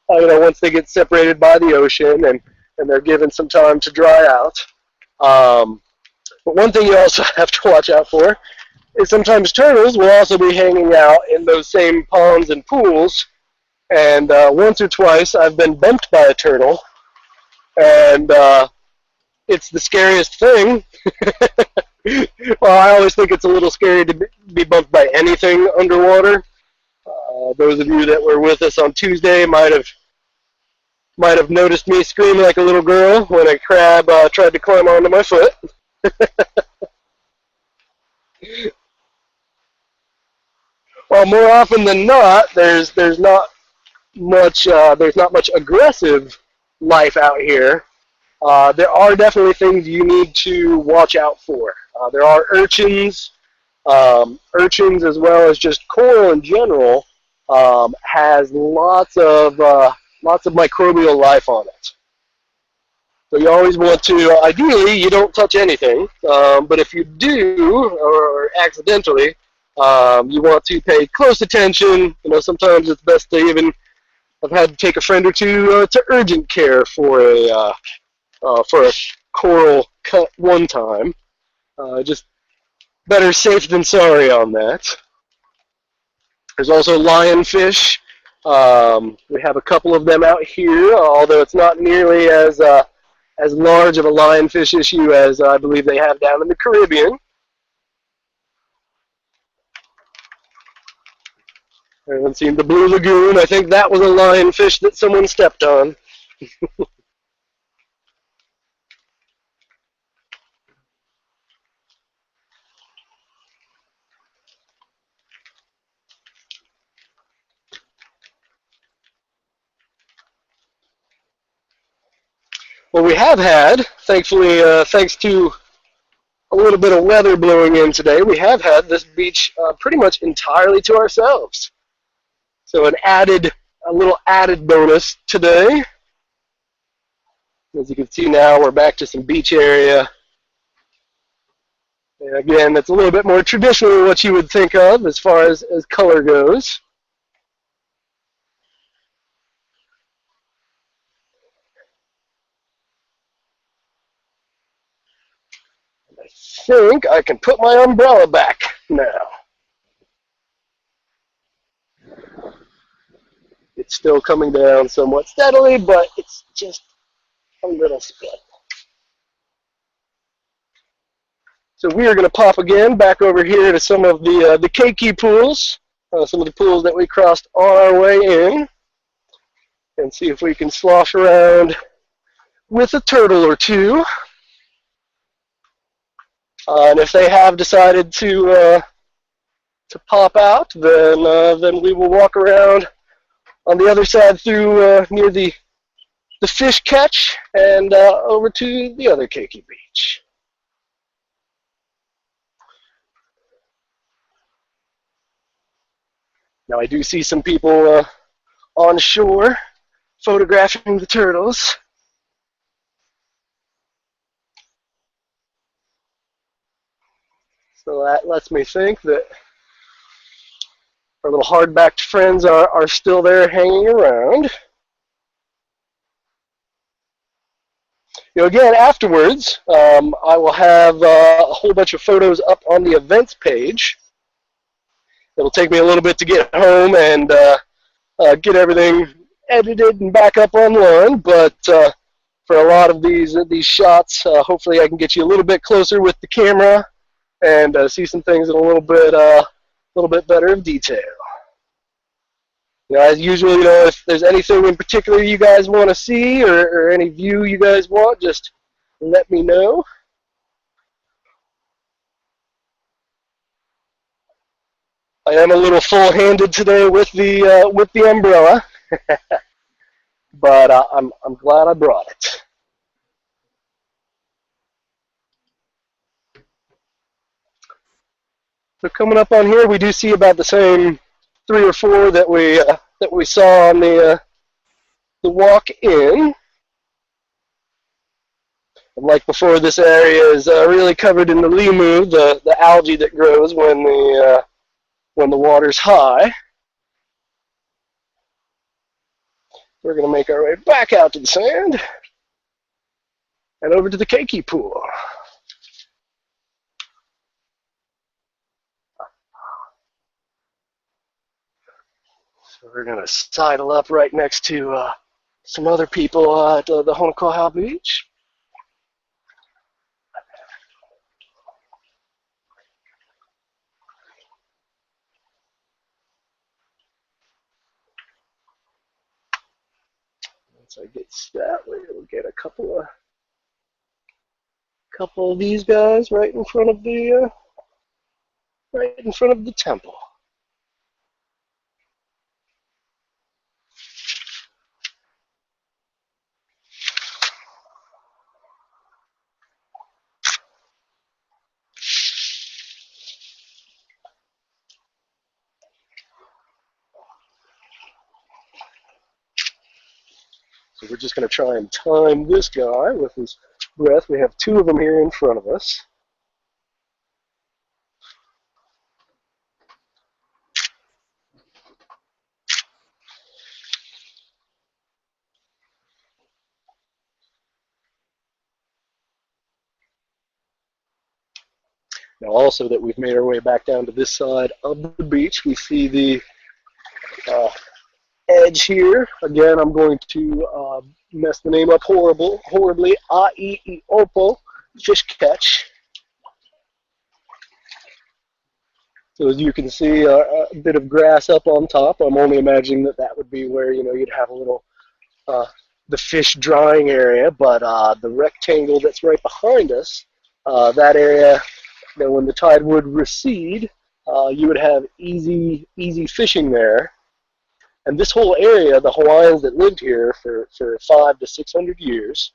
Speaker 2: you know, once they get separated by the ocean and they're given some time to dry out. But one thing you also have to watch out for is sometimes turtles will also be hanging out in those same ponds and pools, and once or twice I've been bumped by a turtle, and it's the scariest thing. Well, I always think it's a little scary to be bumped by anything underwater. Those of you that were with us on Tuesday might have noticed me scream like a little girl when a crab tried to climb onto my foot. Well, more often than not, there's not much aggressive life out here. There are definitely things you need to watch out for. There are urchins as well as just coral in general. Has lots of microbial life on it. So you always want to, ideally, you don't touch anything. But if you do, or accidentally, you want to pay close attention. You know, sometimes it's best to even. I've had to take a friend or two to urgent care for a coral cut one time. Just better safe than sorry on that. There's also lionfish. We have a couple of them out here, although it's not nearly as as large of a lionfish issue as I believe they have down in the Caribbean. Everyone's seen the Blue Lagoon. I think that was a lionfish that someone stepped on. Well, we have had, thankfully, thanks to a little bit of weather blowing in today, we have had this beach pretty much entirely to ourselves. So a little added bonus today. As you can see now, we're back to some beach area. And again, that's a little bit more traditionally what you would think of as far as color goes. I think I can put my umbrella back now. It's still coming down somewhat steadily, but it's just a little split. So we are going to pop again back over here to some of the keiki pools, some of the pools that we crossed on our way in, and see if we can slosh around with a turtle or two. And if they have decided to pop out, then we will walk around on the other side through near the fish catch and over to the other keiki beach. Now I do see some people on shore photographing the turtles. So that lets me think that our little hard-backed friends are still there hanging around. You know, again, afterwards, I will have a whole bunch of photos up on the events page. It'll take me a little bit to get home and get everything edited and back up online, but for a lot of these shots, hopefully I can get you a little bit closer with the camera and see some things in a little bit better of detail. You know, as usual, you know, if there's anything in particular you guys want to see or any view you guys want, just let me know. I am a little full-handed today with the umbrella, but I'm glad I brought it. So coming up on here, we do see about the same 3 or 4 that we saw on the walk in. And like before, this area is really covered in the limu, the algae that grows when the water's high. We're going to make our way back out to the sand and over to the keiki pool. So we're going to sidle up right next to some other people at the Honokohau beach. Once I get that, we'll get a couple of these guys right in front of the temple. So we're just going to try and time this guy with his breath. We have 2 of them here in front of us. Now also that we've made our way back down to this side of the beach, we see the edge here. Again, I'm going to messed the name up horribly. A'i'iopo fish catch. So as you can see, a bit of grass up on top. I'm only imagining that that would be where, you know, you'd have a little, the fish drying area, but the rectangle that's right behind us, that area, you know, when the tide would recede, you would have easy fishing there. And this whole area, the Hawaiians that lived here for 500 to 600 years,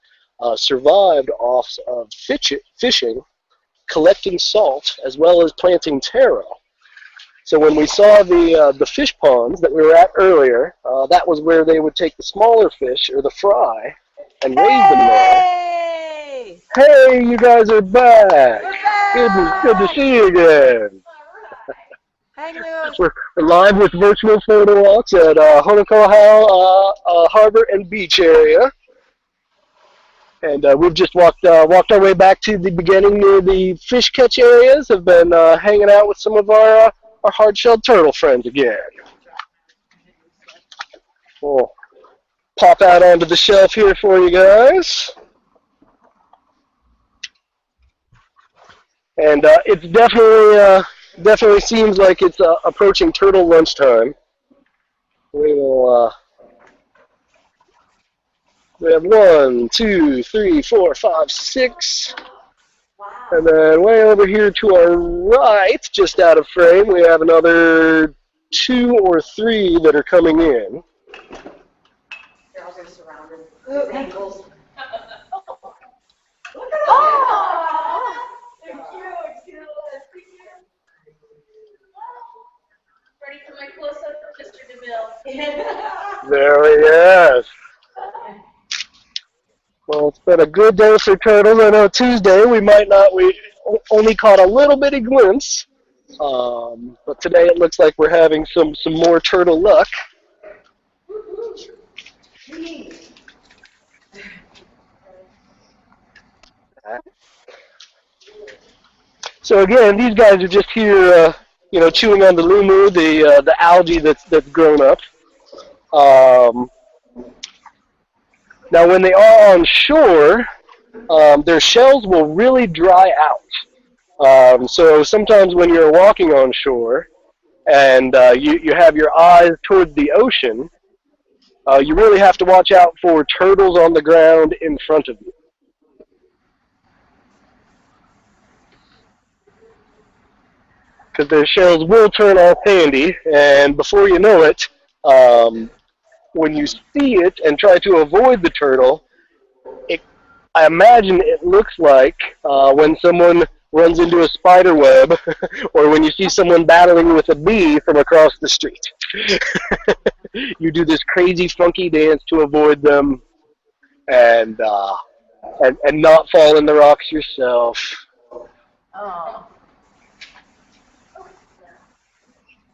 Speaker 2: survived off of fishing, collecting salt, as well as planting taro. So when we saw the fish ponds that we were at earlier, that was where they would take the smaller fish, or the fry, and raise them there. Hey, you guys are back. Good to see you again. We're live with virtual photo walks at Honokohau Harbor and Beach area. And we've just walked our way back to the beginning near the fish catch areas. Have been hanging out with some of our hard-shelled turtle friends again. We'll pop out onto the shelf here for you guys. And it's definitely seems like it's approaching turtle lunchtime. We have 1, 2, 3, 4, 5, 6. And then way over here to our right, just out of frame, we have another 2 or 3 that are coming in.
Speaker 3: They're all going to surround them. Ankles.
Speaker 5: Oh! They're cute. Ready for my close-up of Mr. DeMille.
Speaker 2: There he is. Well, it's been a good day for turtles. I know Tuesday we only caught a little bitty glimpse, but today it looks like we're having some more turtle luck. So again, these guys are just here, you know, chewing on the lumu, the algae that's grown up. Now, when they are on shore, their shells will really dry out. So sometimes when you're walking on shore and you have your eyes towards the ocean, you really have to watch out for turtles on the ground in front of you. Because their shells will turn all sandy, and before you know it, when you see it and try to avoid the turtle, I imagine it looks like when someone runs into a spider web or when you see someone battling with a bee from across the street. You do this crazy funky dance to avoid them and not fall in the rocks yourself.
Speaker 3: Oh.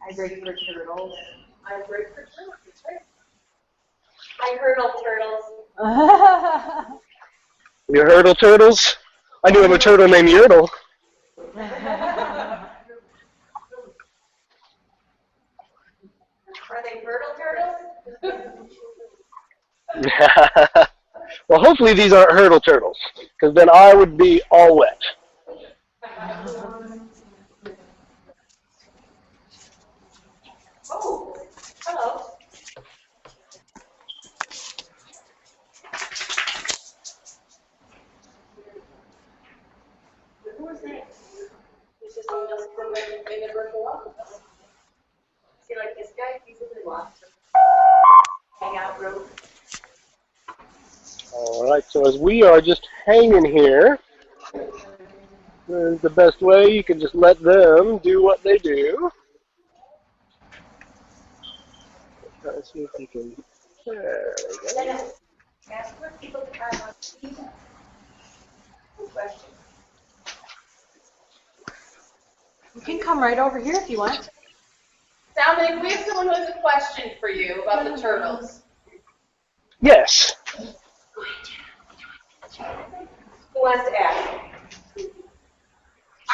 Speaker 3: I break for turtles.
Speaker 5: I break for turtles. That's right.
Speaker 3: I hurdle turtles.
Speaker 2: You hurdle turtles? I knew of a turtle named Yertle.
Speaker 3: Are they hurdle turtles?
Speaker 2: Well, hopefully these aren't hurdle turtles, because then I would be all wet.
Speaker 3: Oh, hello. Who was that? He's just someone else in the virtual walk. See, like this guy, he's in the lost hangout room.
Speaker 2: All right, so as we are just hanging here, the best way you can just let them do what they do. Try to see if you can. There we go.
Speaker 3: Ask for people to try on. Question.
Speaker 6: You can come right over here if you want.
Speaker 5: Dominic, we have someone who has a question for you about the turtles.
Speaker 2: Yes.
Speaker 3: Who wants to ask?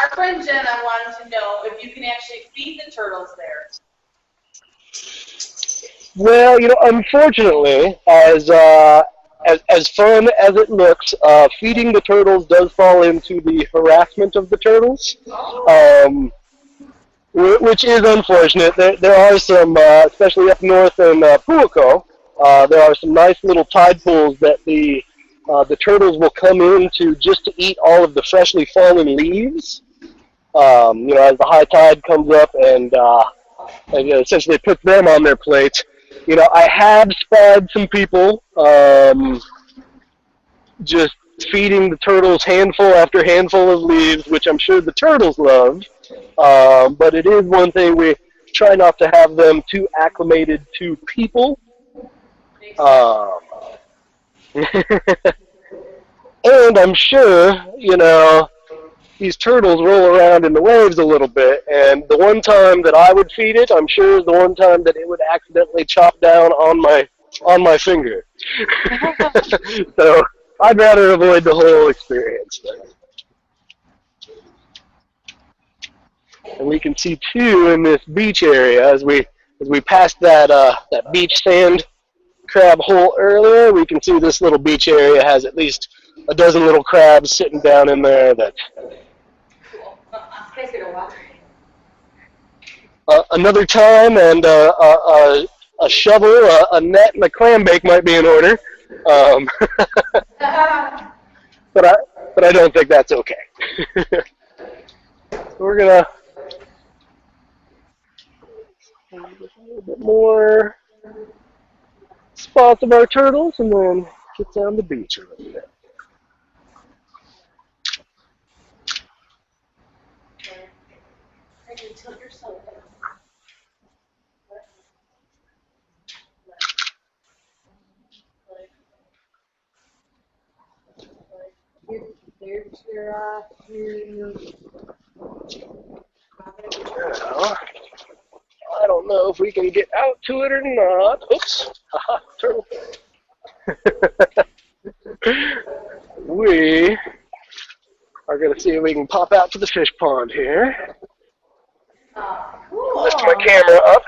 Speaker 5: Our friend Jenna wanted to know if you can actually feed the turtles there.
Speaker 2: Well, you know, unfortunately, as fun as it looks, feeding the turtles does fall into the harassment of the turtles, which is unfortunate. There are some, especially up north in Puako, there are some nice little tide pools that the turtles will come into just to eat all of the freshly fallen leaves. As the high tide comes up and essentially puts them on their plate. I have spied some people just feeding the turtles handful after handful of leaves, which I'm sure the turtles love. But it is one thing we try not to have them too acclimated to people. And I'm sure, these turtles roll around in the waves a little bit, and the one time that I would feed it, I'm sure is the one time that it would accidentally chop down on my finger. So I'd rather avoid the whole experience. And we can see too in this beach area as we passed that beach sand crab hole earlier, we can see this little beach area has at least a dozen little crabs sitting down in there that. Another time, and a shovel, a net, and a clam bake might be in order. But I don't think that's okay. So we're gonna a little bit more spots of our turtles, and then get down the beach a little bit. Now, I don't know if we can get out to it or not. Oops. Haha, turtle. We are going to see if we can pop out to the fish pond here. Lift my camera up.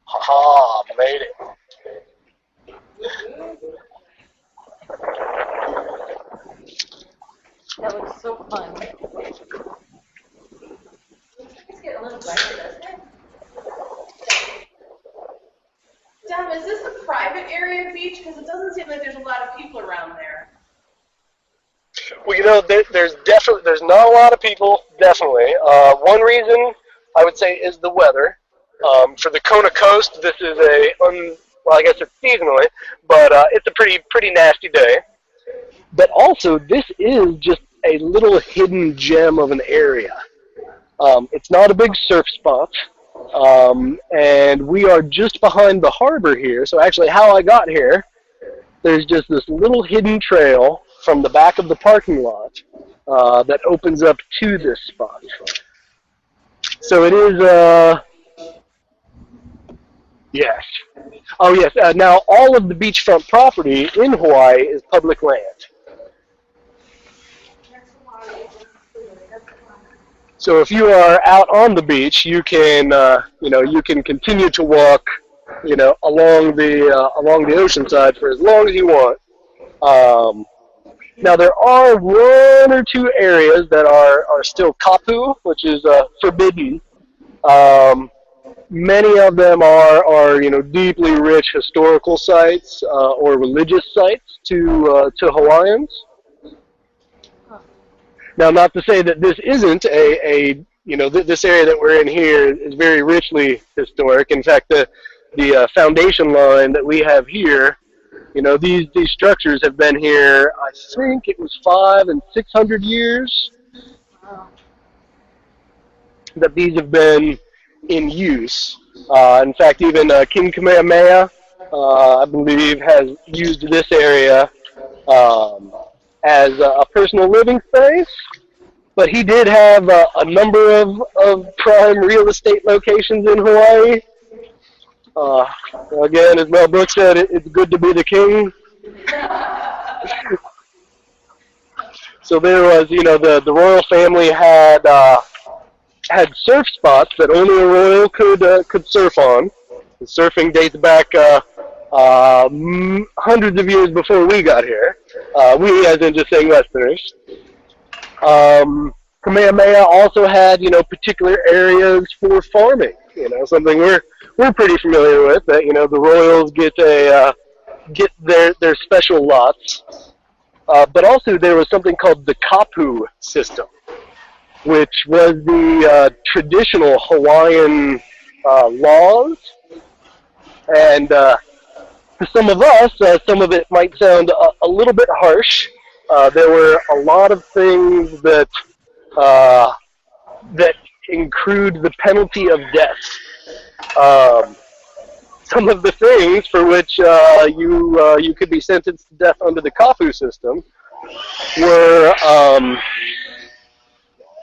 Speaker 2: Haha, made it.
Speaker 6: That looks so fun.
Speaker 4: It's getting a little brighter, doesn't it?
Speaker 5: Dom, is this a private area beach? Because it doesn't seem like there's a lot of people around there.
Speaker 2: Well, there's not a lot of people, definitely. One reason I would say is the weather. For the Kona coast, this is well, I guess it's seasonally, but it's a pretty nasty day. But also, this is just a little hidden gem of an area. It's not a big surf spot, and we are just behind the harbor here. So actually, how I got here, there's just this little hidden trail from the back of the parking lot that opens up to this spot. So it is, yes. Oh, yes. Now, all of the beachfront property in Hawaii is public land. So if you are out on the beach, you can, you can continue to walk, along the ocean side for as long as you want. Now there are one or two areas that are still kapu, which is forbidden. Many of them are deeply rich historical sites or religious sites to Hawaiians. Now, not to say that this isn't this area that we're in here is very richly historic. In fact, the foundation line that we have here, these structures have been here, I think it was 500 and 600 years that these have been in use. In fact, even King Kamehameha, I believe, has used this area as a personal living space, but he did have a number of prime real estate locations in Hawaii. Again, as Mel Brooks said, it's good to be the king. So there was, the royal family had surf spots that only a royal could surf on. The surfing dates back hundreds of years before we got here. We, as in just saying Westerners. Kamehameha also had, particular areas for farming. Something we're pretty familiar with. That the royals get their special lots. But also there was something called the kapu system, which was the traditional Hawaiian laws. And for some of us, some of it might sound a little bit harsh. There were a lot of things that include the penalty of death. Some of the things for which you could be sentenced to death under the kapu system were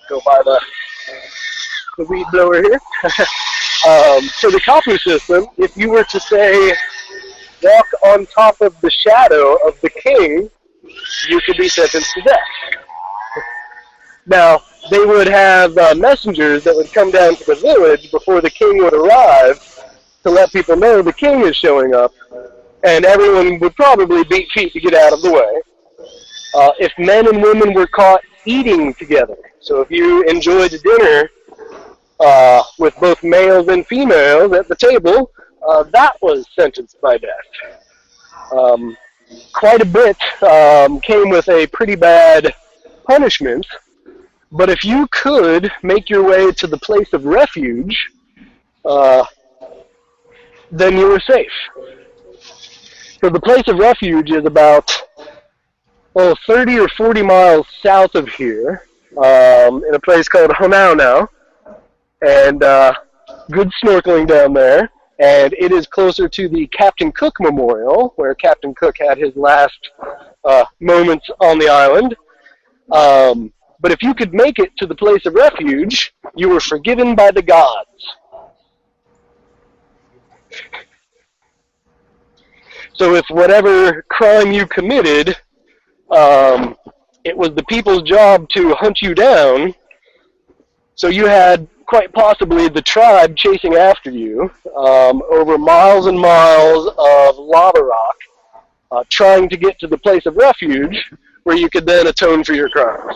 Speaker 2: go by the weed blower here. For the kapu system, if you were to say walk on top of the shadow of the king, you could be sentenced to death. Now, they would have messengers that would come down to the village before the king would arrive to let people know the king is showing up, and everyone would probably beat feet to get out of the way. If men and women were caught eating together, so if you enjoyed dinner with both males and females at the table, that was sentenced by death. Quite a bit came with a pretty bad punishment, but if you could make your way to the place of refuge, then you were safe. So the place of refuge is about 30 or 40 miles south of here, in a place called Honokohau, and good snorkeling down there. And it is closer to the Captain Cook Memorial, where Captain Cook had his last moments on the island. But if you could make it to the place of refuge, you were forgiven by the gods. So if whatever crime you committed, it was the people's job to hunt you down, so you had quite possibly the tribe chasing after you over miles and miles of lava rock, trying to get to the place of refuge where you could then atone for your crimes.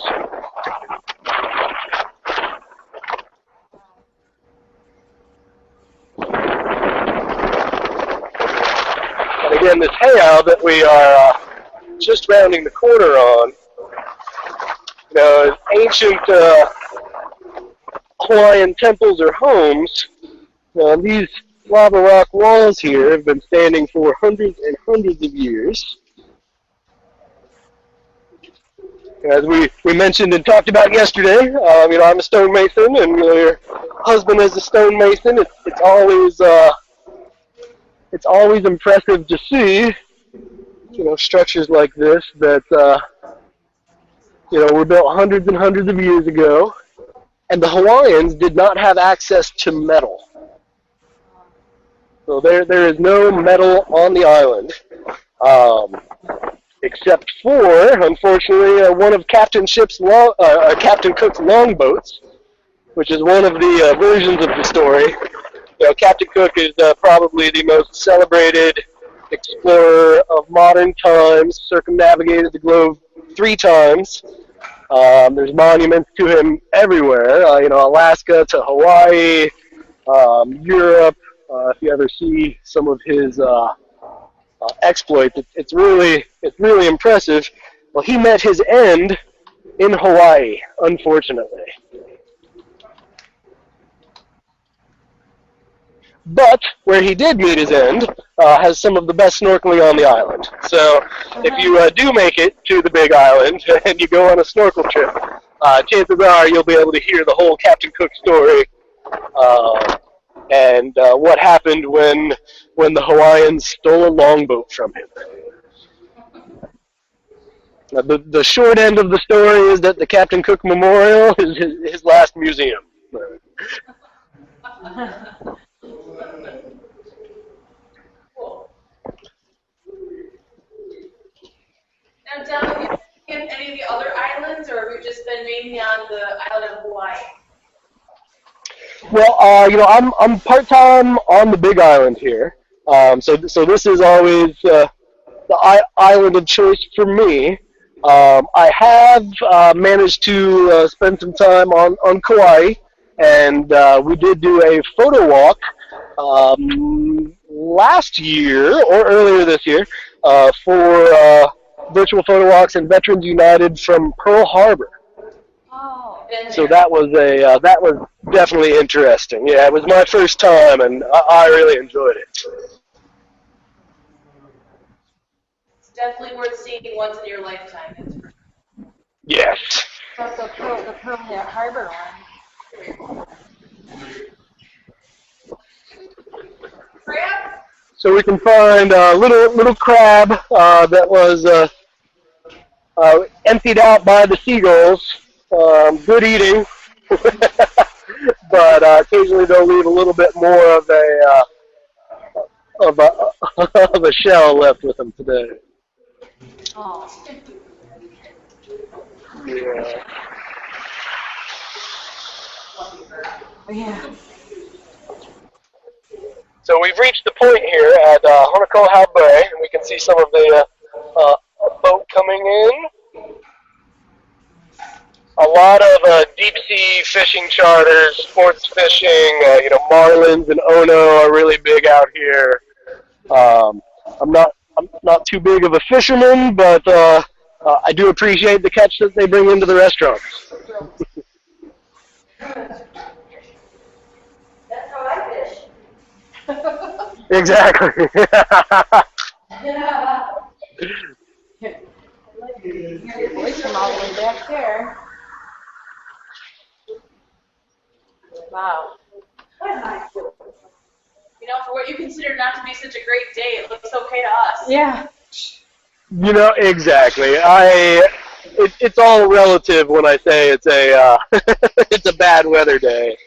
Speaker 2: And again, this heiau that we are just rounding the corner on, ancient Hawaiian temples or homes, these lava rock walls here have been standing for hundreds and hundreds of years. As we mentioned and talked about yesterday, I'm a stonemason, and your husband is a stonemason. It's always impressive to see, structures like this that were built hundreds and hundreds of years ago. And the Hawaiians did not have access to metal. So there is no metal on the island, except for, unfortunately, one of Captain Cook's longboats, which is one of the versions of the story. Captain Cook is probably the most celebrated explorer of modern times, circumnavigated the globe 3 times. There's monuments to him everywhere, Alaska to Hawaii, Europe. If you ever see some of his exploits, it's really impressive. Well, he met his end in Hawaii, unfortunately. But where he did meet his end has some of the best snorkeling on the island. So if you do make it to the Big Island and you go on a snorkel trip, chances are you'll be able to hear the whole Captain Cook story and what happened when the Hawaiians stole a longboat from him. The short end of the story is that the Captain Cook Memorial is his last museum.
Speaker 5: Now, Deb, have you been in any of the other islands just been mainly on the island of Hawaii?
Speaker 2: Well, you know, I'm part-time on the Big Island here. So this is always the island of choice for me. I have managed to spend some time on Kauai, and we did do a photo walk last year or earlier this year for virtual photo walks and Veterans United from Pearl Harbor.
Speaker 3: Oh.
Speaker 2: So that was definitely interesting. Yeah, it was my first time, and I really enjoyed it.
Speaker 5: It's definitely worth seeing once in your lifetime. That's for sure.
Speaker 2: Yes.
Speaker 3: That's the Pearl Harbor one.
Speaker 5: Crab?
Speaker 2: So we can find a little crab that was emptied out by the seagulls. Good eating, but occasionally they'll leave a little bit more of a shell left with them today.
Speaker 3: Oh.
Speaker 2: Yeah.
Speaker 3: Yeah.
Speaker 2: So we've reached the point here at Honokohau Bay, and we can see some of the boat coming in. A lot of deep sea fishing charters, sports fishing. You know, marlins and ono are really big out here. I'm not too big of a fisherman, but I do appreciate the catch that they bring into the restaurants.
Speaker 4: That's how I fish.
Speaker 2: Exactly.
Speaker 4: Yeah.
Speaker 3: Your voice from all the way back there. Wow.
Speaker 5: You know, for what you consider not to be such a great day, it looks okay to us.
Speaker 3: Yeah.
Speaker 2: You know, exactly. It's all relative when I say it's a it's a bad weather day.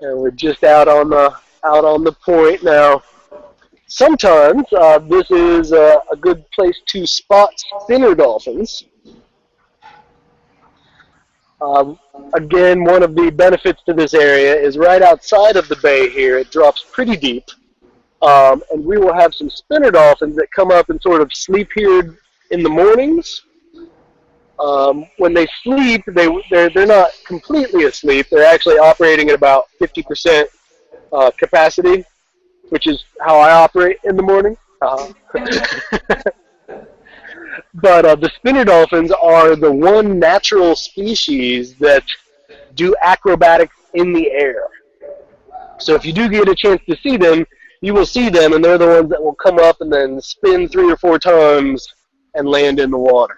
Speaker 2: And we're just out on the point now. Sometimes this is a good place to spot spinner dolphins. Again, one of the benefits to this area is right outside of the bay here. It drops pretty deep, and we will have some spinner dolphins that come up and sort of sleep here in the mornings. When they sleep, they're not completely asleep. They're actually operating at about 50% capacity, which is how I operate in the morning. But the spinner dolphins are the one natural species that do acrobatics in the air. So if you do get a chance to see them, you will see them, and they're the ones that will come up and then spin 3 or 4 times and land in the water.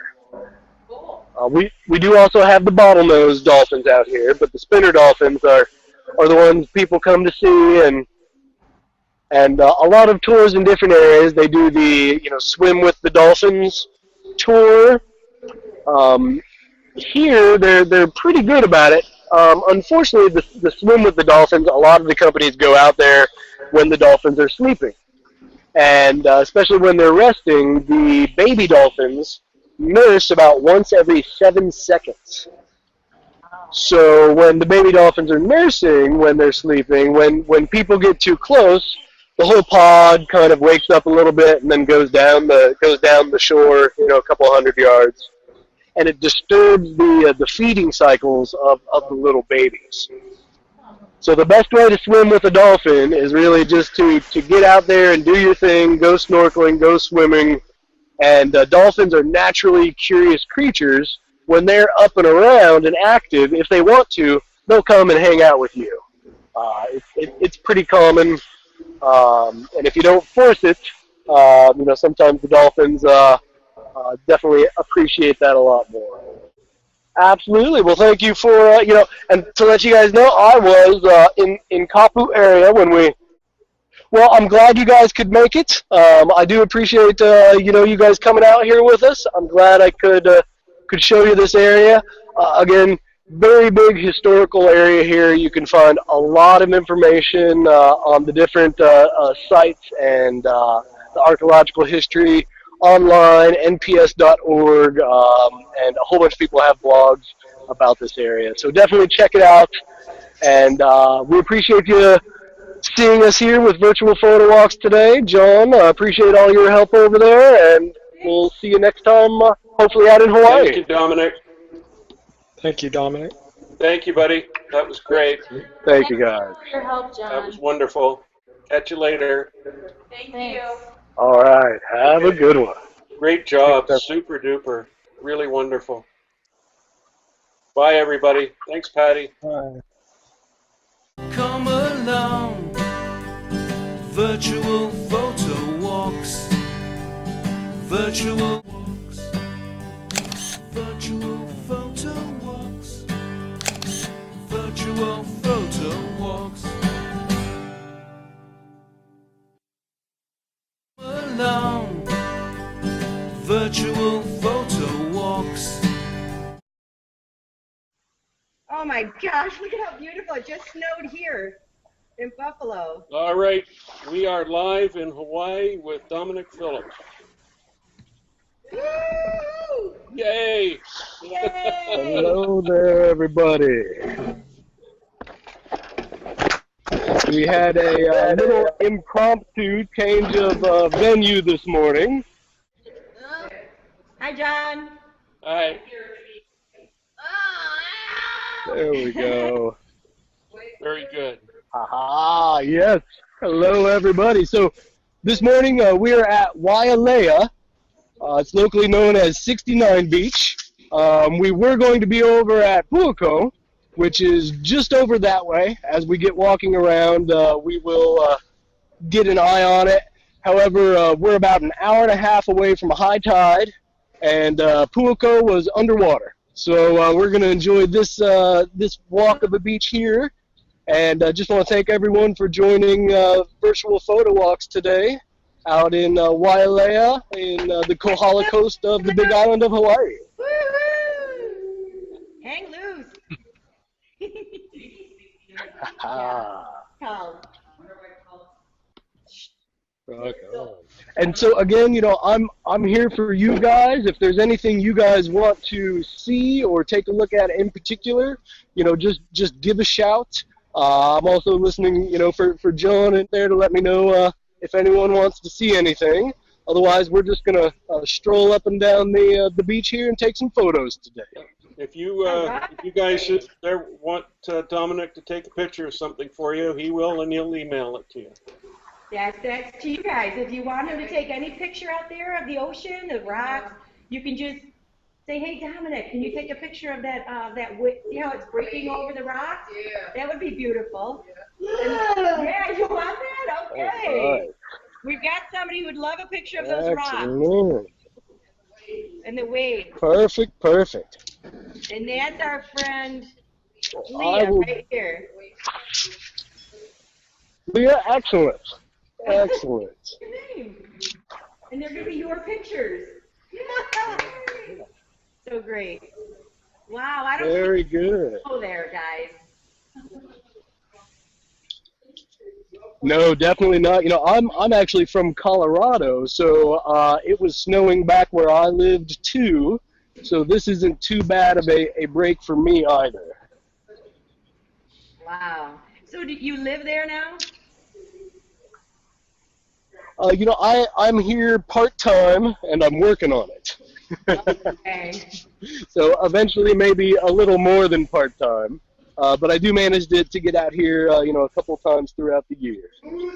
Speaker 2: We do also have the bottlenose dolphins out here, but the spinner dolphins are the ones people come to see, and a lot of tours in different areas. They do the swim with the dolphins tour. Here they're pretty good about it. Unfortunately, the swim with the dolphins, a lot of the companies go out there when the dolphins are sleeping, and especially when they're resting, the baby dolphins nurse about once every 7 seconds. So when the baby dolphins are nursing when they're sleeping, when people get too close, the whole pod kind of wakes up a little bit and then goes down the shore, a couple 100 yards, and it disturbs the feeding cycles of the little babies. So the best way to swim with a dolphin is really just to get out there and do your thing, go snorkeling, go swimming. And dolphins are naturally curious creatures. When they're up and around and active, if they want to, they'll come and hang out with you. It's pretty common, and if you don't force it, sometimes the dolphins definitely appreciate that a lot more. Absolutely. Well, thank you for and to let you guys know, I was in Kapu area when we. Well, I'm glad you guys could make it. I do appreciate you guys coming out here with us. I'm glad I could show you this area. Again, very big historical area here. You can find a lot of information on the different sites and the archaeological history online, nps.org, and a whole bunch of people have blogs about this area. So definitely check it out. And we appreciate you seeing us here with Virtual Photo Walks today. John, appreciate all your help over there, and we'll see you next time, hopefully out in Hawaii.
Speaker 1: Thank you, Dominic.
Speaker 7: Thank you, Dominic.
Speaker 1: Thank you, buddy. That was great.
Speaker 2: Thank you, guys.
Speaker 3: Thanks for your help, John.
Speaker 1: That was wonderful. Catch you later.
Speaker 5: Thank
Speaker 3: Thanks.
Speaker 5: you.
Speaker 2: All right, have a good one.
Speaker 1: Great job. Super duper. Really wonderful. Bye, everybody. Thanks, Patty.
Speaker 7: Bye.
Speaker 8: Come along, virtual photo walks, virtual walks, virtual photo walks, virtual photo walks. Come along, virtual photo walks.
Speaker 9: Oh my gosh, look at how beautiful. It just snowed here in Buffalo.
Speaker 1: All right. We are live in Hawaii with Dominic Phillips.
Speaker 9: Woo!
Speaker 1: Yay!
Speaker 9: Yay!
Speaker 2: Hello there, everybody. We had a little impromptu change of venue this morning.
Speaker 9: Hi, John.
Speaker 1: Hi.
Speaker 2: There we go.
Speaker 1: Very good.
Speaker 2: Aha, yes. Hello, everybody. So this morning we are at Wailea. It's locally known as 69 Beach. We were going to be over at Puako, which is just over that way. As we get walking around, we will get an eye on it. However, we're about an hour and a half away from a high tide, and Puako was underwater. So we're going to enjoy this this walk of the beach here, and I just want to thank everyone for joining Virtual Photo Walks today out in Wailea in the Kohala coast of the Big Island of Hawaii.
Speaker 9: Woo-hoo! Hang loose. Oh.
Speaker 2: And so again, you know, I'm here for you guys. If there's anything you guys want to see or take a look at in particular, you know, just give a shout. I'm also listening, you know, for John in there to let me know if anyone wants to see anything. Otherwise, we're just gonna stroll up and down the beach here and take some photos today.
Speaker 1: If you guys should there want Dominic to take a picture of something for you, he will, and he'll email it to you.
Speaker 9: That's to you guys. If you want him to take any picture out there of the ocean, the rocks, you can just say, "Hey, Dominic, can you take a picture of that see how it's breaking over the rocks?
Speaker 5: Yeah.
Speaker 9: That would be beautiful."
Speaker 5: Yeah.
Speaker 9: Yeah, you want that? Okay.
Speaker 2: Right.
Speaker 9: We've got somebody who'd love a picture of those rocks
Speaker 2: Excellent.
Speaker 9: and the waves.
Speaker 2: Perfect, perfect.
Speaker 9: And that's our friend
Speaker 2: I
Speaker 9: Leah
Speaker 2: will,
Speaker 9: right here.
Speaker 2: Leah, excellent. Excellent.
Speaker 9: Your name. And they're going to be your pictures. So great. Wow, I don't
Speaker 2: Very
Speaker 9: think
Speaker 2: good.
Speaker 9: go there, guys.
Speaker 2: No, definitely not. You know, I'm actually from Colorado, so it was snowing back where I lived too. So this isn't too bad of a break for me either.
Speaker 9: Wow. So do you live there now?
Speaker 2: You know, I'm here part-time, and I'm working on it.
Speaker 9: Okay.
Speaker 2: So eventually maybe a little more than part-time. But I do manage to get out here, you know, a couple times throughout the year. So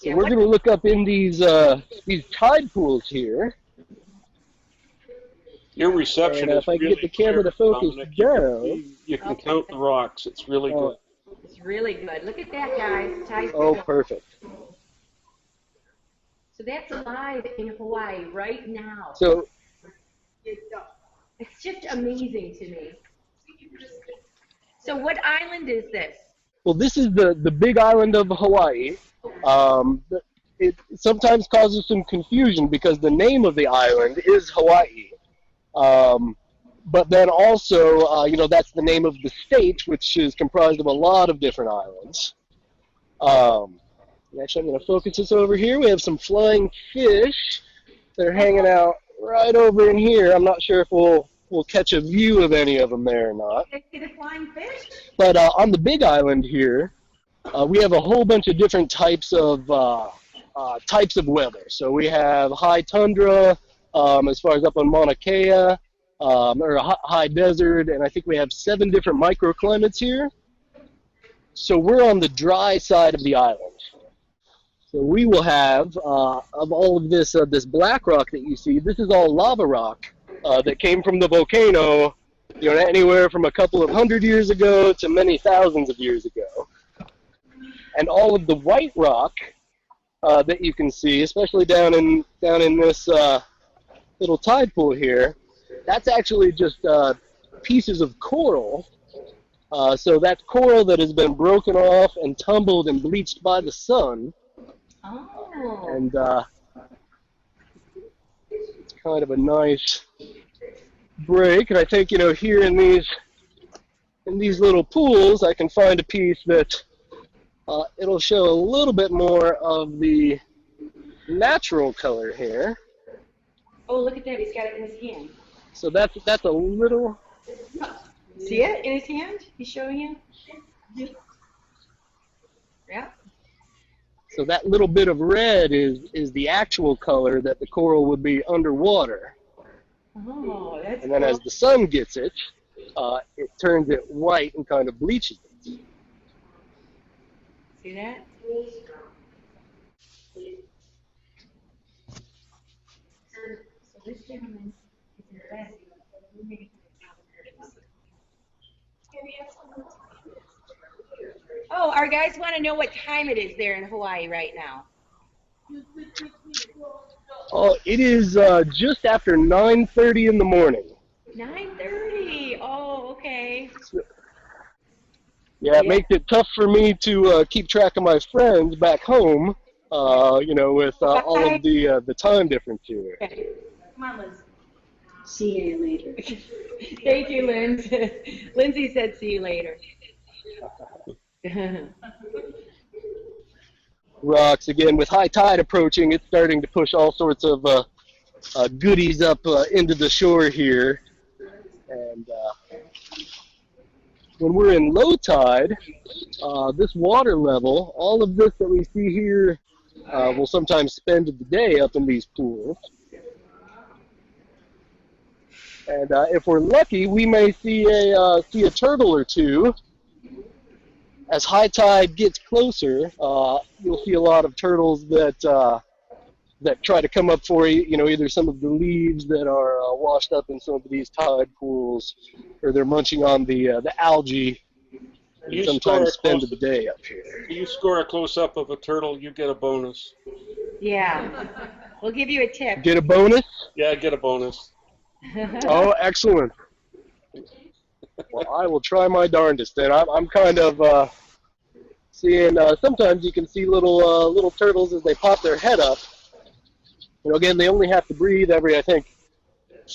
Speaker 9: Yeah,
Speaker 2: we're going to look up in these tide pools here.
Speaker 1: Your reception
Speaker 2: And
Speaker 1: is
Speaker 2: if I can
Speaker 1: really
Speaker 2: get the camera
Speaker 1: clear,
Speaker 2: to focus
Speaker 1: Dominic.
Speaker 2: down.
Speaker 1: You can count the rocks. It's really good.
Speaker 9: It's really good. Look at that, guys. Tide's
Speaker 2: Oh,
Speaker 9: good.
Speaker 2: perfect.
Speaker 9: So that's live in Hawaii right now.
Speaker 2: So,
Speaker 9: It's just amazing to me. So what island is this?
Speaker 2: well, this is the Big Island of Hawaii. It sometimes causes some confusion because the name of the island is Hawaii. But then also, you know, that's the name of the state, which is comprised of a lot of different islands. Actually, I'm going to focus this over here. We have some flying fish that are hanging out right over in here. I'm not sure if we'll catch a view of any of them there or not.
Speaker 9: See the flying fish?
Speaker 2: But on the big island here, we have a whole bunch of different types of weather. So we have high tundra, as far as up on Mauna Kea, or a high desert, and I think we have 7 different microclimates here. So we're on the dry side of the island. So we will have, of all of this this black rock that you see, this is all lava rock that came from the volcano, you know, anywhere from a couple of 100 years ago to many thousands of years ago. And all of the white rock that you can see, especially down in this little tide pool here, that's actually just pieces of coral. So that coral that has been broken off and tumbled and bleached by the sun.
Speaker 9: Oh.
Speaker 2: And it's kind of a nice break. And I think, you know, here in these little pools, I can find a piece that it'll show a little bit more of the natural color here.
Speaker 9: Oh, look at that. He's got it in his hand.
Speaker 2: So that's a little.
Speaker 9: See it in his hand? He's showing you? Yeah.
Speaker 2: So that little bit of red is the actual color that the coral would be underwater.
Speaker 9: Oh, that's
Speaker 2: And then
Speaker 9: cool.
Speaker 2: as the sun gets it, it turns it white and kind of bleaches it.
Speaker 9: See that? So this gentleman is in bed. Oh, our guys want to know what time it is there in Hawaii right now.
Speaker 2: Oh, it is just after 9:30 in the morning.
Speaker 9: 9:30. Oh, okay.
Speaker 2: Yeah, it makes it tough for me to keep track of my friends back home, you know, with all of the time difference here.
Speaker 9: Come on, Liz. See you later. Thank you, Lindsay. Lindsay said see you later.
Speaker 2: Rocks, again, with high tide approaching, it's starting to push all sorts of goodies up into the shore here. And when we're in low tide, this water level, all of this that we see here, will sometimes spend the day up in these pools. And if we're lucky, we may see a turtle or two. As high tide gets closer, you'll see a lot of turtles that try to come up for you know, either some of the leaves that are washed up in some of these tide pools, or they're munching on the algae. And sometimes spend the day up here.
Speaker 1: If you score a close-up of a turtle, you get a bonus.
Speaker 9: Yeah. We'll give you a tip.
Speaker 2: Get a bonus?
Speaker 1: Yeah, get a bonus.
Speaker 2: Oh, excellent. Well, I will try my darndest then. I'm kind of seeing, sometimes you can see little turtles as they pop their head up. You know, again, they only have to breathe every, I think,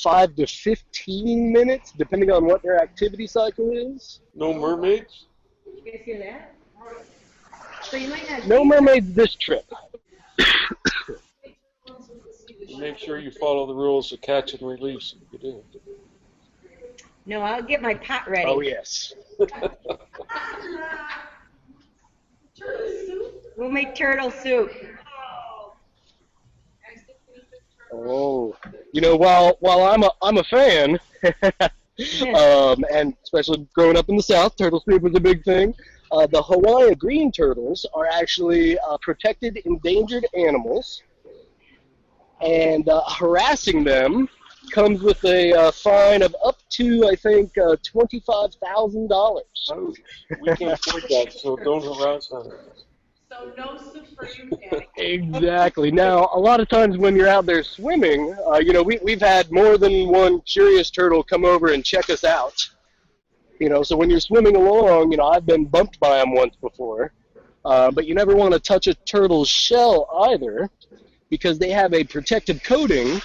Speaker 2: 5 to 15 minutes, depending on what their activity cycle is.
Speaker 1: No mermaids?
Speaker 9: You guys hear that? So you might not
Speaker 2: No mermaids this trip.
Speaker 1: Make sure you follow the rules of catch and release if you do.
Speaker 9: No, I'll get my pot ready.
Speaker 2: Oh, yes.
Speaker 9: We'll make turtle soup.
Speaker 2: Oh, you know, while I'm a fan, and especially growing up in the South, turtle soup was a big thing. The Hawaii green turtles are actually protected endangered animals, and harassing them comes with a fine of up to, I think, $25,000.
Speaker 1: Oh, we can't afford that, so don't harass them.
Speaker 5: So no soup for you, Patty.
Speaker 2: Exactly. Now, a lot of times when you're out there swimming, you know, we've had more than one curious turtle come over and check us out. You know, so when you're swimming along, you know, I've been bumped by them once before, but you never want to touch a turtle's shell either, because they have a protective coating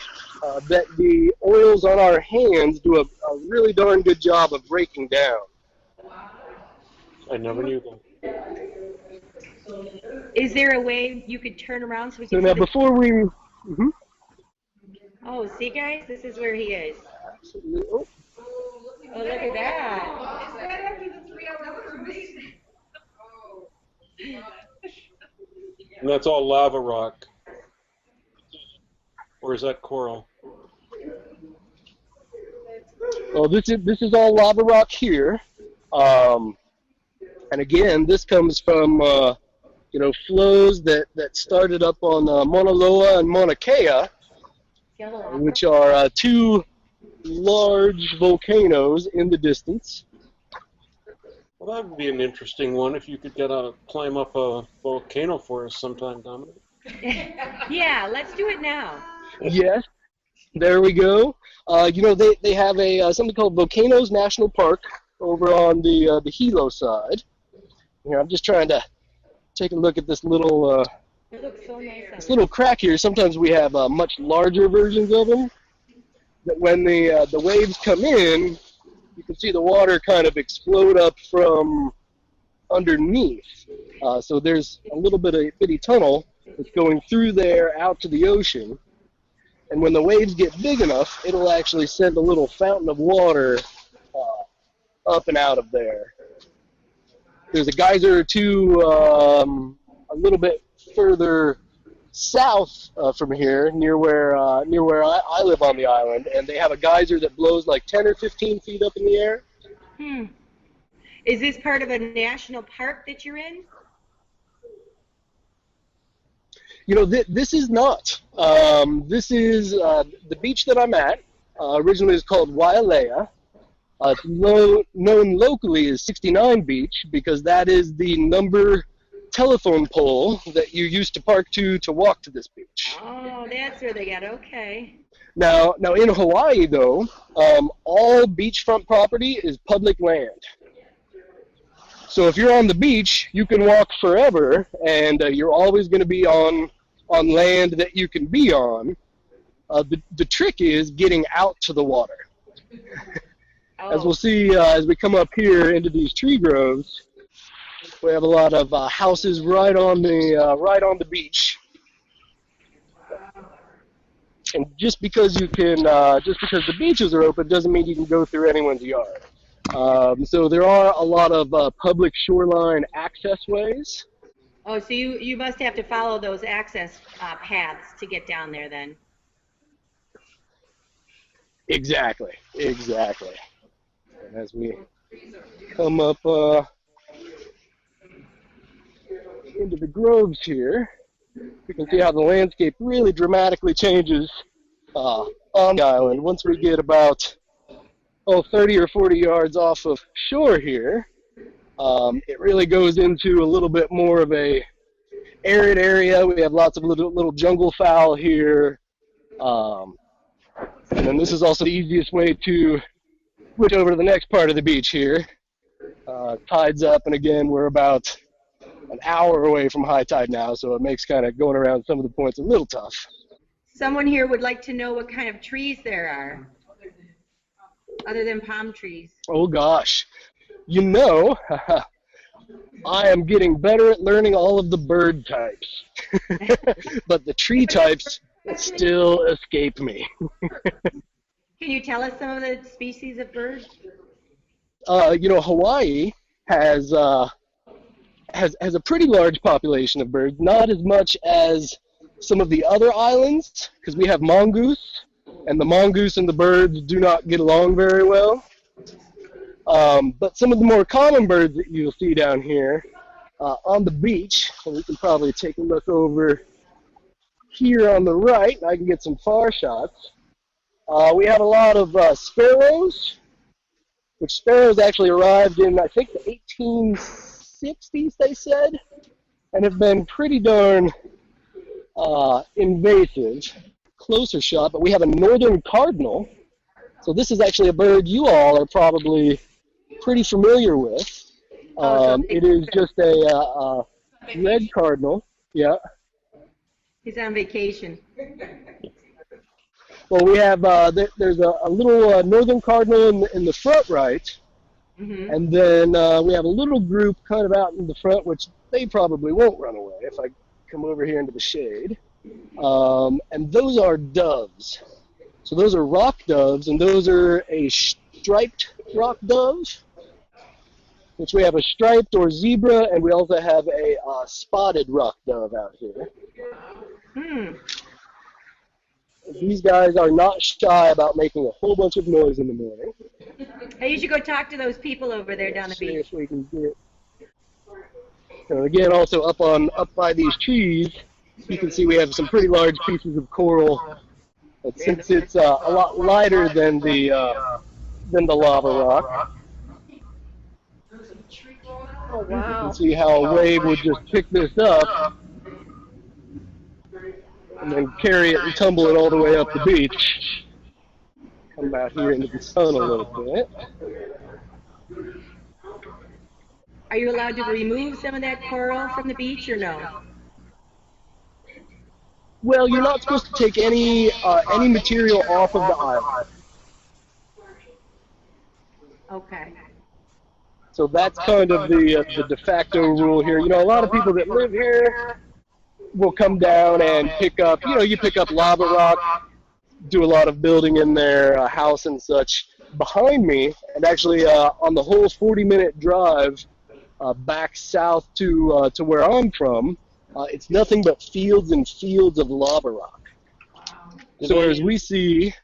Speaker 2: that the oils on our hands do a really darn good job of breaking down.
Speaker 1: I never knew that.
Speaker 9: Is there a way you could turn around so we
Speaker 2: So
Speaker 9: can
Speaker 2: now
Speaker 9: see the...
Speaker 2: before we...
Speaker 9: Oh, see guys, this is where he is.
Speaker 2: Absolutely. Oh.
Speaker 9: Oh, look at that.
Speaker 5: Is that after the 3 hours amazing?
Speaker 1: And that's all lava rock. Or is that coral?
Speaker 2: Well, this is all lava rock here. And again, this comes from, you know, flows that started up on Mauna Loa and Mauna Kea, which are two large volcanoes in the distance.
Speaker 1: Well, that would be an interesting one if you could climb up a volcano for us sometime, Dominic.
Speaker 9: Yeah, let's do it now.
Speaker 2: Yes, there we go. You know, they have something called Volcanoes National Park over on the Hilo side. Here, I'm just trying to take a look at this little
Speaker 9: It looks so nice.
Speaker 2: this little crack here. Sometimes we have much larger versions of them. That when the waves come in, you can see the water kind of explode up from underneath. So there's a little bit of bitty tunnel that's going through there out to the ocean. And when the waves get big enough, it'll actually send a little fountain of water up and out of there. There's a geyser or two a little bit further south from here, near where I live on the island, and they have a geyser that blows like 10 or 15 feet up in the air.
Speaker 9: Is this part of a national park that you're in?
Speaker 2: You know, this is not. This is the beach that I'm at. Originally is called Wailea. It's known locally as 69 Beach because that is the number telephone pole that you used to park to walk to this beach.
Speaker 9: Oh, that's where they got, okay.
Speaker 2: Now in Hawaii, though, all beachfront property is public land. So if you're on the beach, you can walk forever, and you're always going to be on land that you can be on. The trick is getting out to the water. As we'll see as we come up here into these tree groves, we have a lot of houses right on the beach. And just because the beaches are open doesn't mean you can go through anyone's yard. So there are a lot of public shoreline access ways.
Speaker 9: Oh, so you must have to follow those access paths to get down there then.
Speaker 2: Exactly. And as we come up into the groves here, you can see how the landscape really dramatically changes on the island. Once we get about 30 or 40 yards off of shore here, it really goes into a little bit more of a arid area. We have lots of little jungle fowl here. And then this is also the easiest way to switch over to the next part of the beach here. Tide's up, and again, we're about an hour away from high tide now, so it makes kind of going around some of the points a little tough.
Speaker 9: Someone here would like to know what kind of trees there are, other than palm trees.
Speaker 2: Oh gosh. You know, I am getting better at learning all of the bird types, but the tree types still escape me.
Speaker 9: Can you tell us some of the species of birds?
Speaker 2: You know, Hawaii has a pretty large population of birds, not as much as some of the other islands, because we have mongoose, and the mongoose and the birds do not get along very well. But some of the more common birds that you'll see down here on the beach, and we can probably take a look over here on the right, and I can get some far shots. We have a lot of sparrows, which sparrows actually arrived in, I think, the 1860s, they said, and have been pretty darn invasive. Closer shot, but we have a northern cardinal. So this is actually a bird you all are probably pretty familiar with. It is just a red cardinal. Yeah.
Speaker 9: He's on vacation.
Speaker 2: Well, we have there's a little northern cardinal in the front right, and then we have a little group kind of out in the front, which they probably won't run away if I come over here into the shade. And those are doves. So those are rock doves, and those are a striped rock dove, which we have a striped or zebra, and we also have a spotted rock dove out here. These guys are not shy about making a whole bunch of noise in the morning.
Speaker 9: Hey, you should go talk to those people over there down the
Speaker 2: See
Speaker 9: beach.
Speaker 2: if we can get. And again, also up by these trees, you can see we have some pretty large pieces of coral. But since it's a lot lighter than the lava rock,
Speaker 6: Oh,
Speaker 2: you
Speaker 6: wow.
Speaker 2: can see how a wave would just pick this up and then carry it and tumble it all the way up the beach. Come out here into the sun a little bit.
Speaker 9: Are you allowed to remove some of that coral from the beach or no?
Speaker 2: Well, you're not supposed to take any material off of the island.
Speaker 9: Okay.
Speaker 2: So that's kind of the de facto rule here. You know, a lot of people that live here will come down and pick up, you pick up lava rock, do a lot of building in their house and such. Behind me, and actually on the whole 40-minute drive back south to where I'm from, it's nothing but fields and fields of lava rock. So as we see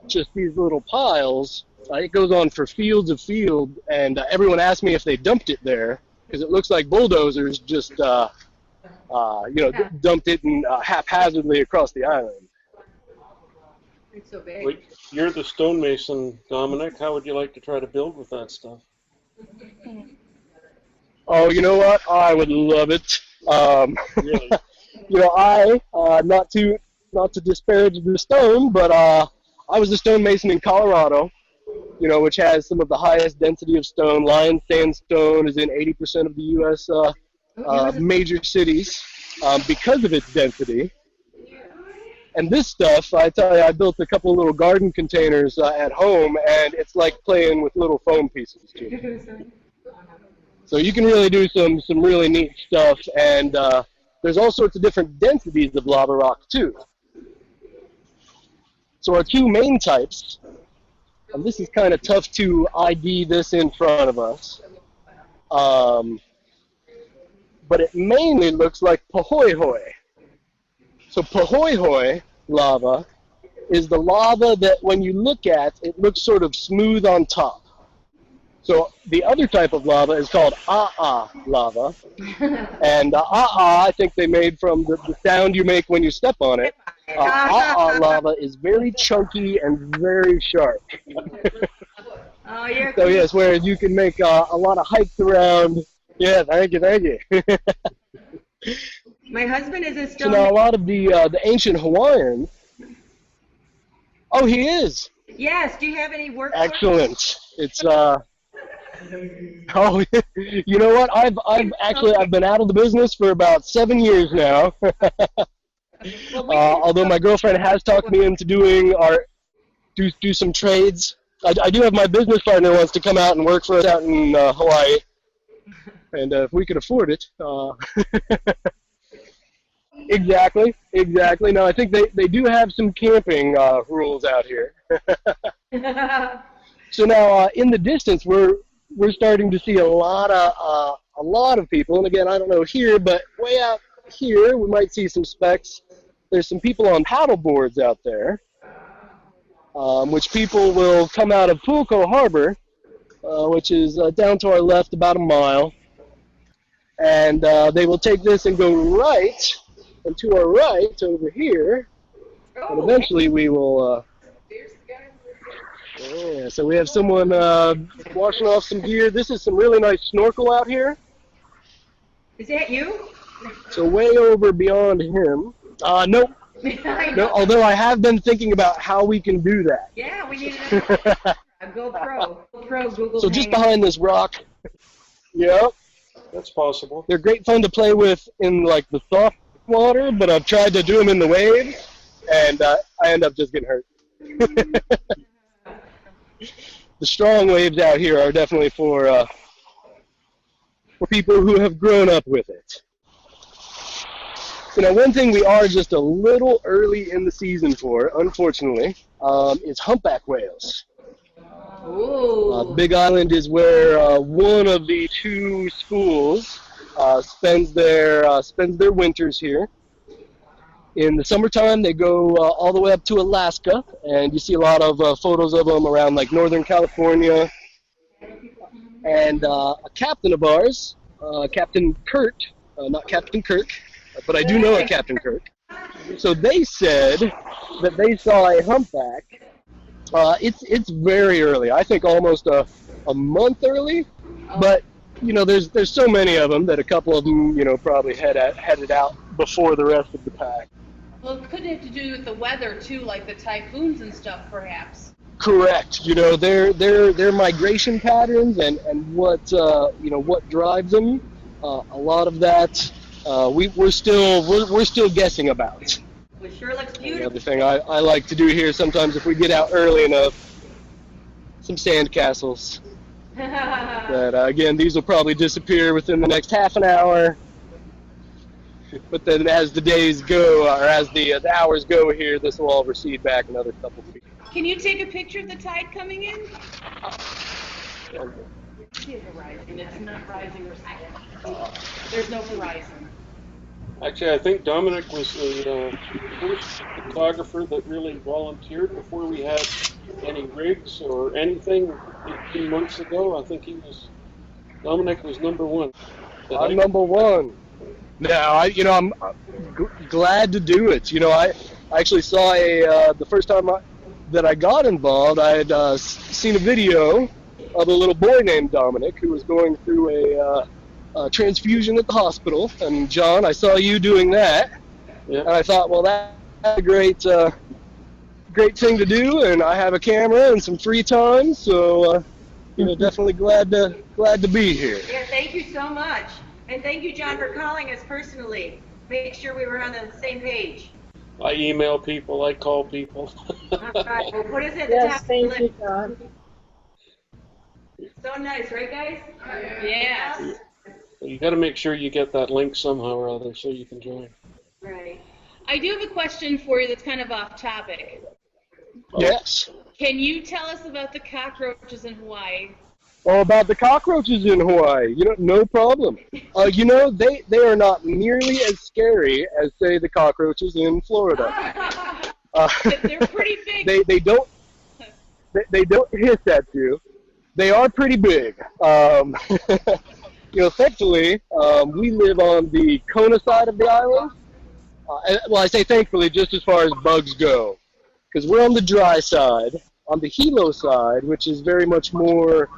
Speaker 2: just these little piles, it goes on for fields of field, and everyone asked me if they dumped it there, because it looks like bulldozers just, dumped it haphazardly across the island.
Speaker 9: It's so big.
Speaker 1: Wait, you're the stonemason, Dominic. How would you like to try to build with that stuff?
Speaker 2: Oh, you know what? I would love it.
Speaker 1: Really?
Speaker 2: Not to disparage the stone, but I was a stonemason in Colorado, which has some of the highest density of stone. Lion sandstone is in 80% of the U.S. Major cities because of its density. And this stuff, I tell you, I built a couple of little garden containers at home, and it's like playing with little foam pieces, too. So you can really do some really neat stuff, and there's all sorts of different densities of lava rock, too. So our two main types, and this is kind of tough to ID this in front of us, but it mainly looks like pahoehoe. So pahoehoe lava is the lava that when you look at, it looks sort of smooth on top. So the other type of lava is called lava. And I think they made from the sound you make when you step on it. Lava is very chunky and very sharp.
Speaker 9: Oh, you're
Speaker 2: So yes, whereas you can make a lot of hikes around. Yeah, thank you.
Speaker 9: My husband is a
Speaker 2: So
Speaker 9: stone.
Speaker 2: now a lot of the ancient Hawaiians. Oh, he is.
Speaker 9: Yes. Do you have any work?
Speaker 2: Excellent. It's oh, you know what? I've been out of the business for about 7 years now. Although my girlfriend has talked me into doing do some trades. I do have my business partner wants to come out and work for us out in Hawaii, and if we could afford it. Exactly. No, I think they do have some camping rules out here. So now in the distance, we're starting to see a lot of people, and again, I don't know here, but way out here, we might see some specks. There's some people on paddle boards out there, which people will come out of Honokohau Harbor, which is down to our left about a mile, and they will take this and go right, and to our right over here, and eventually we will. Yeah, so we have someone washing off some gear. This is some really nice snorkel out here.
Speaker 9: Is that you?
Speaker 2: So way over beyond him. Nope. No, although I have been thinking about how we can do that.
Speaker 9: Yeah, we need a GoPro. Google.
Speaker 2: So just behind this rock. Yep.
Speaker 1: That's possible.
Speaker 2: They're great fun to play with in like the soft water, but I've tried to do them in the waves. and I end up just getting hurt. The strong waves out here are definitely for people who have grown up with it. You know, one thing we are just a little early in the season for, unfortunately, is humpback whales. Big Island is where one of the two schools spends their winters here. In the summertime, they go all the way up to Alaska, and you see a lot of photos of them around like Northern California. And a captain of ours, Captain Kurt, not Captain Kirk, but I do know a Captain Kirk. So they said that they saw a humpback. It's very early. I think almost a month early, but you know, there's so many of them that a couple of them, you know, probably headed out before the rest of the pack.
Speaker 5: Well, it could have to do with the weather too, like the typhoons and stuff, perhaps.
Speaker 2: Correct. You know, their migration patterns and what you know, what drives them. A lot of that we're still guessing about.
Speaker 3: It sure looks beautiful.
Speaker 2: Another thing I like to do here sometimes, if we get out early enough, some sand castles. But again, these will probably disappear within the next half an hour. But then as the days go, or as the hours go here, this will all recede back another couple feet.
Speaker 5: Can you take a picture of the tide coming in? See the horizon. It's not rising or setting. There's no horizon.
Speaker 1: Actually, I think Dominic was the first photographer that really volunteered before we had any rigs or anything 18 months ago. I think Dominic was number one.
Speaker 2: I'm number one. No, I'm glad to do it. You know, I actually saw the first time that I got involved, I had seen a video of a little boy named Dominic who was going through a transfusion at the hospital. And John, I saw you doing that, and I thought, well, that's a great thing to do, and I have a camera and some free time, so you know, definitely glad to be here.
Speaker 3: Yeah, thank you so much. And thank you, John, for calling us personally. Make sure we were on the same page.
Speaker 1: I email people, I call people.
Speaker 3: All right, well, what is it?
Speaker 10: Yes, thank you, John.
Speaker 3: So nice, right, guys?
Speaker 5: Yes.
Speaker 1: You got to make sure you get that link somehow or other so you can join.
Speaker 3: Right.
Speaker 5: I do have a question for you that's kind of off topic.
Speaker 2: Yes.
Speaker 5: Can you tell us about the cockroaches in Hawaii?
Speaker 2: Oh, about the cockroaches in Hawaii, you know, no problem. You know, they are not nearly as scary as, say, the cockroaches in Florida.
Speaker 5: They're pretty big.
Speaker 2: They don't hiss at you. They are pretty big. You know, thankfully, we live on the Kona side of the island. Well, I say thankfully just as far as bugs go, because we're on the dry side. On the Hilo side, which is very much more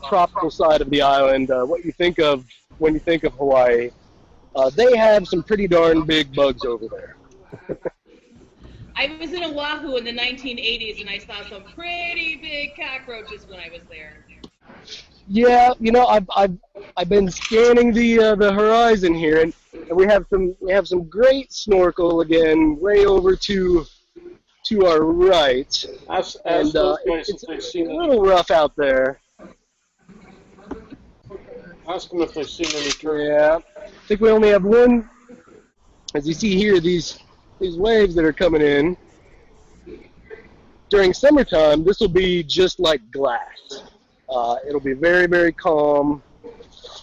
Speaker 2: tropical side of the island, what you think of when you think of Hawaii, they have some pretty darn big bugs over there.
Speaker 5: I was in Oahu in the 1980s, and I saw some pretty big cockroaches when I was there.
Speaker 2: Yeah, you know, I've been scanning the horizon here, and we have some great snorkel again, way over to our right, and it's a little rough out there.
Speaker 1: Ask them if they've seen any turtles.
Speaker 2: Yeah, I think we only have one. As you see here, these waves that are coming in. During summertime, this will be just like glass. It'll be very, very calm.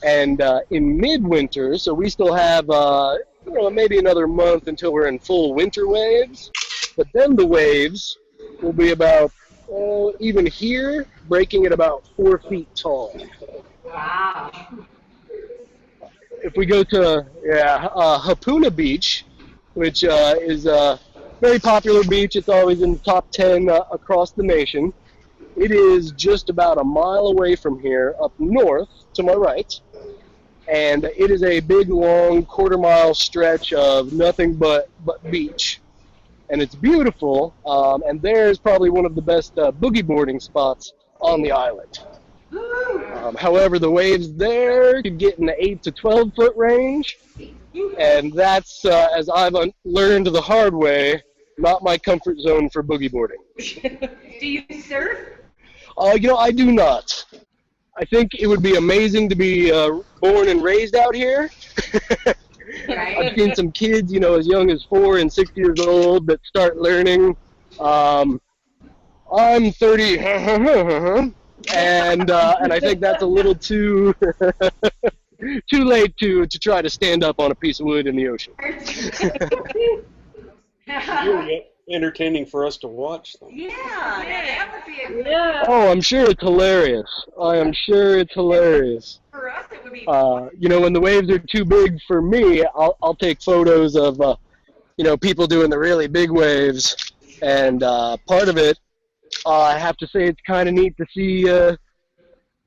Speaker 2: And in midwinter, so we still have you know, maybe another month until we're in full winter waves. But then the waves will be about, even here, breaking at about 4 feet tall.
Speaker 3: Wow.
Speaker 2: If we go to Hapuna Beach, which is a very popular beach, it's always in the top 10 across the nation. It is just about a mile away from here, up north to my right, and it is a big, long, quarter-mile stretch of nothing but beach. And it's beautiful, and there's probably one of the best boogie boarding spots on the island. However, the waves there could get in the 8 to 12 foot range, and that's, as I've learned the hard way, not my comfort zone for boogie boarding.
Speaker 9: Do you surf?
Speaker 2: You know, I do not. I think it would be amazing to be born and raised out here.
Speaker 9: Right.
Speaker 2: I've seen some kids, you know, as young as 4 and 6 years old that start learning. I'm 30, and I think that's a little too too late to try to stand up on a piece of wood in the ocean.
Speaker 1: Really entertaining for us to watch them.
Speaker 9: Yeah, that would be a good.
Speaker 6: Yeah.
Speaker 2: Oh, I'm sure it's hilarious. I am sure it's hilarious.
Speaker 9: For us, it would be.
Speaker 2: You know, when the waves are too big for me, I'll take photos of, you know, people doing the really big waves, and part of it, I have to say, it's kind of neat to see,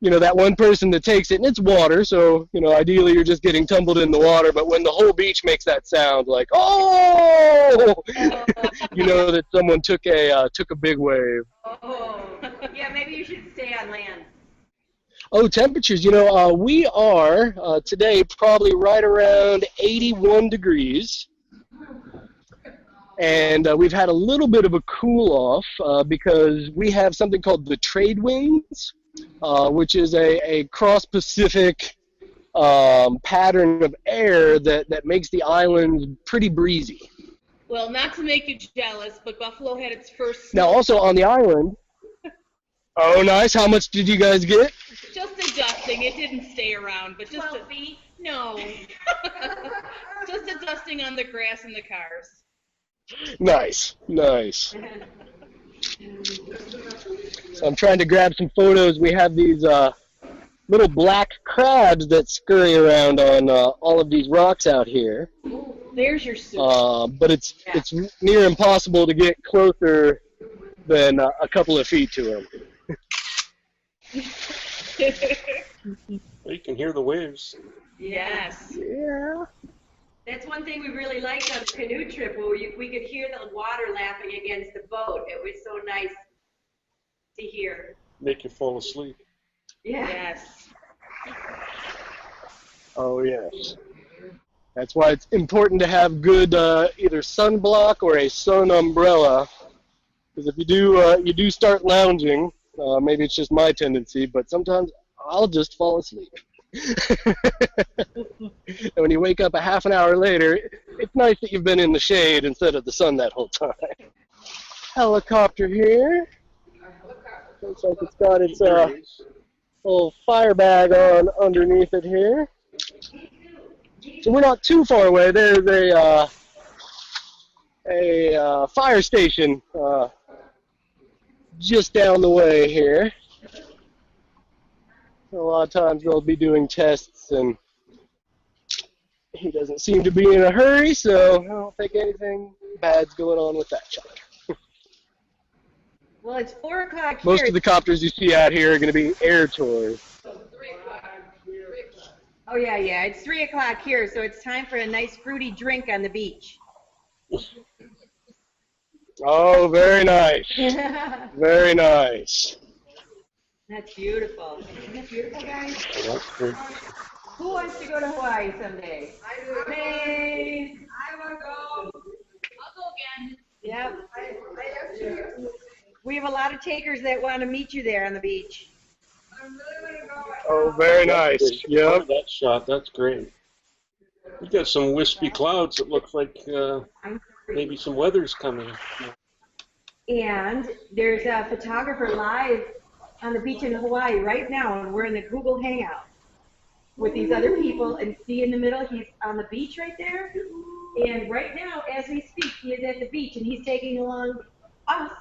Speaker 2: you know, that one person that takes it, and it's water, so, you know, ideally you're just getting tumbled in the water, but when the whole beach makes that sound, like, oh, you know that someone took a big wave.
Speaker 9: Oh, yeah, maybe you should stay on land.
Speaker 2: Oh, temperatures, you know, we are today probably right around 81 degrees. And we've had a little bit of a cool off because we have something called the trade winds, which is a cross-Pacific pattern of air that makes the islands pretty breezy.
Speaker 5: Well, not to make you jealous, but Buffalo had its first
Speaker 2: Now, also on the island, oh, nice. How much did you guys get?
Speaker 5: just a dusting. It didn't stay around, but just
Speaker 9: 12 feet.
Speaker 5: no, just a dusting on the grass in the cars.
Speaker 2: Nice, nice. So I'm trying to grab some photos. We have these little black crabs that scurry around on all of these rocks out here.
Speaker 5: There's your soup.
Speaker 2: But it's near impossible to get closer than a couple of feet to them.
Speaker 1: You can hear the waves.
Speaker 5: Yes.
Speaker 2: Yeah.
Speaker 9: That's one thing we really liked on the canoe trip, where we could hear the water lapping against the boat. It was so nice to hear.
Speaker 1: Make you fall asleep.
Speaker 9: Yeah.
Speaker 5: Yes.
Speaker 2: Oh, yes. That's why it's important to have good either sunblock or a sun umbrella. Because if you do start lounging, maybe it's just my tendency, but sometimes I'll just fall asleep. And when you wake up a half an hour later, it's nice that you've been in the shade instead of the sun that whole time. Helicopter here. Looks like it's got its little fire bag on underneath it here. So we're not too far away. There's a fire station just down the way here. A lot of times they'll be doing tests, and he doesn't seem to be in a hurry, so I don't think anything bad's going on with that shot.
Speaker 9: Well, it's 4 o'clock here.
Speaker 2: Most of the copters you see out here are going to be air tours.
Speaker 9: Oh, yeah, yeah. It's 3 o'clock here, so it's time for a nice fruity drink on the beach.
Speaker 2: Oh, very nice. Very nice.
Speaker 9: That's beautiful. Isn't that beautiful, guys?
Speaker 1: Oh, that's great.
Speaker 9: Who wants to go to Hawaii someday?
Speaker 4: I do.
Speaker 9: May.
Speaker 4: I want to go.
Speaker 5: I'll go again.
Speaker 9: Yep.
Speaker 4: I have to.
Speaker 9: We have a lot of takers that want to meet you there on the beach.
Speaker 4: I really want to go.
Speaker 2: Oh, very nice. Yep.
Speaker 1: That shot, that's great. You got some wispy clouds. It looks like maybe some weather's coming.
Speaker 9: And there's a photographer live on the beach in Hawaii right now, and we're in the Google Hangout with these other people, and see in the middle, he's on the beach right there. And right now, as we speak, he is at the beach, and he's taking along us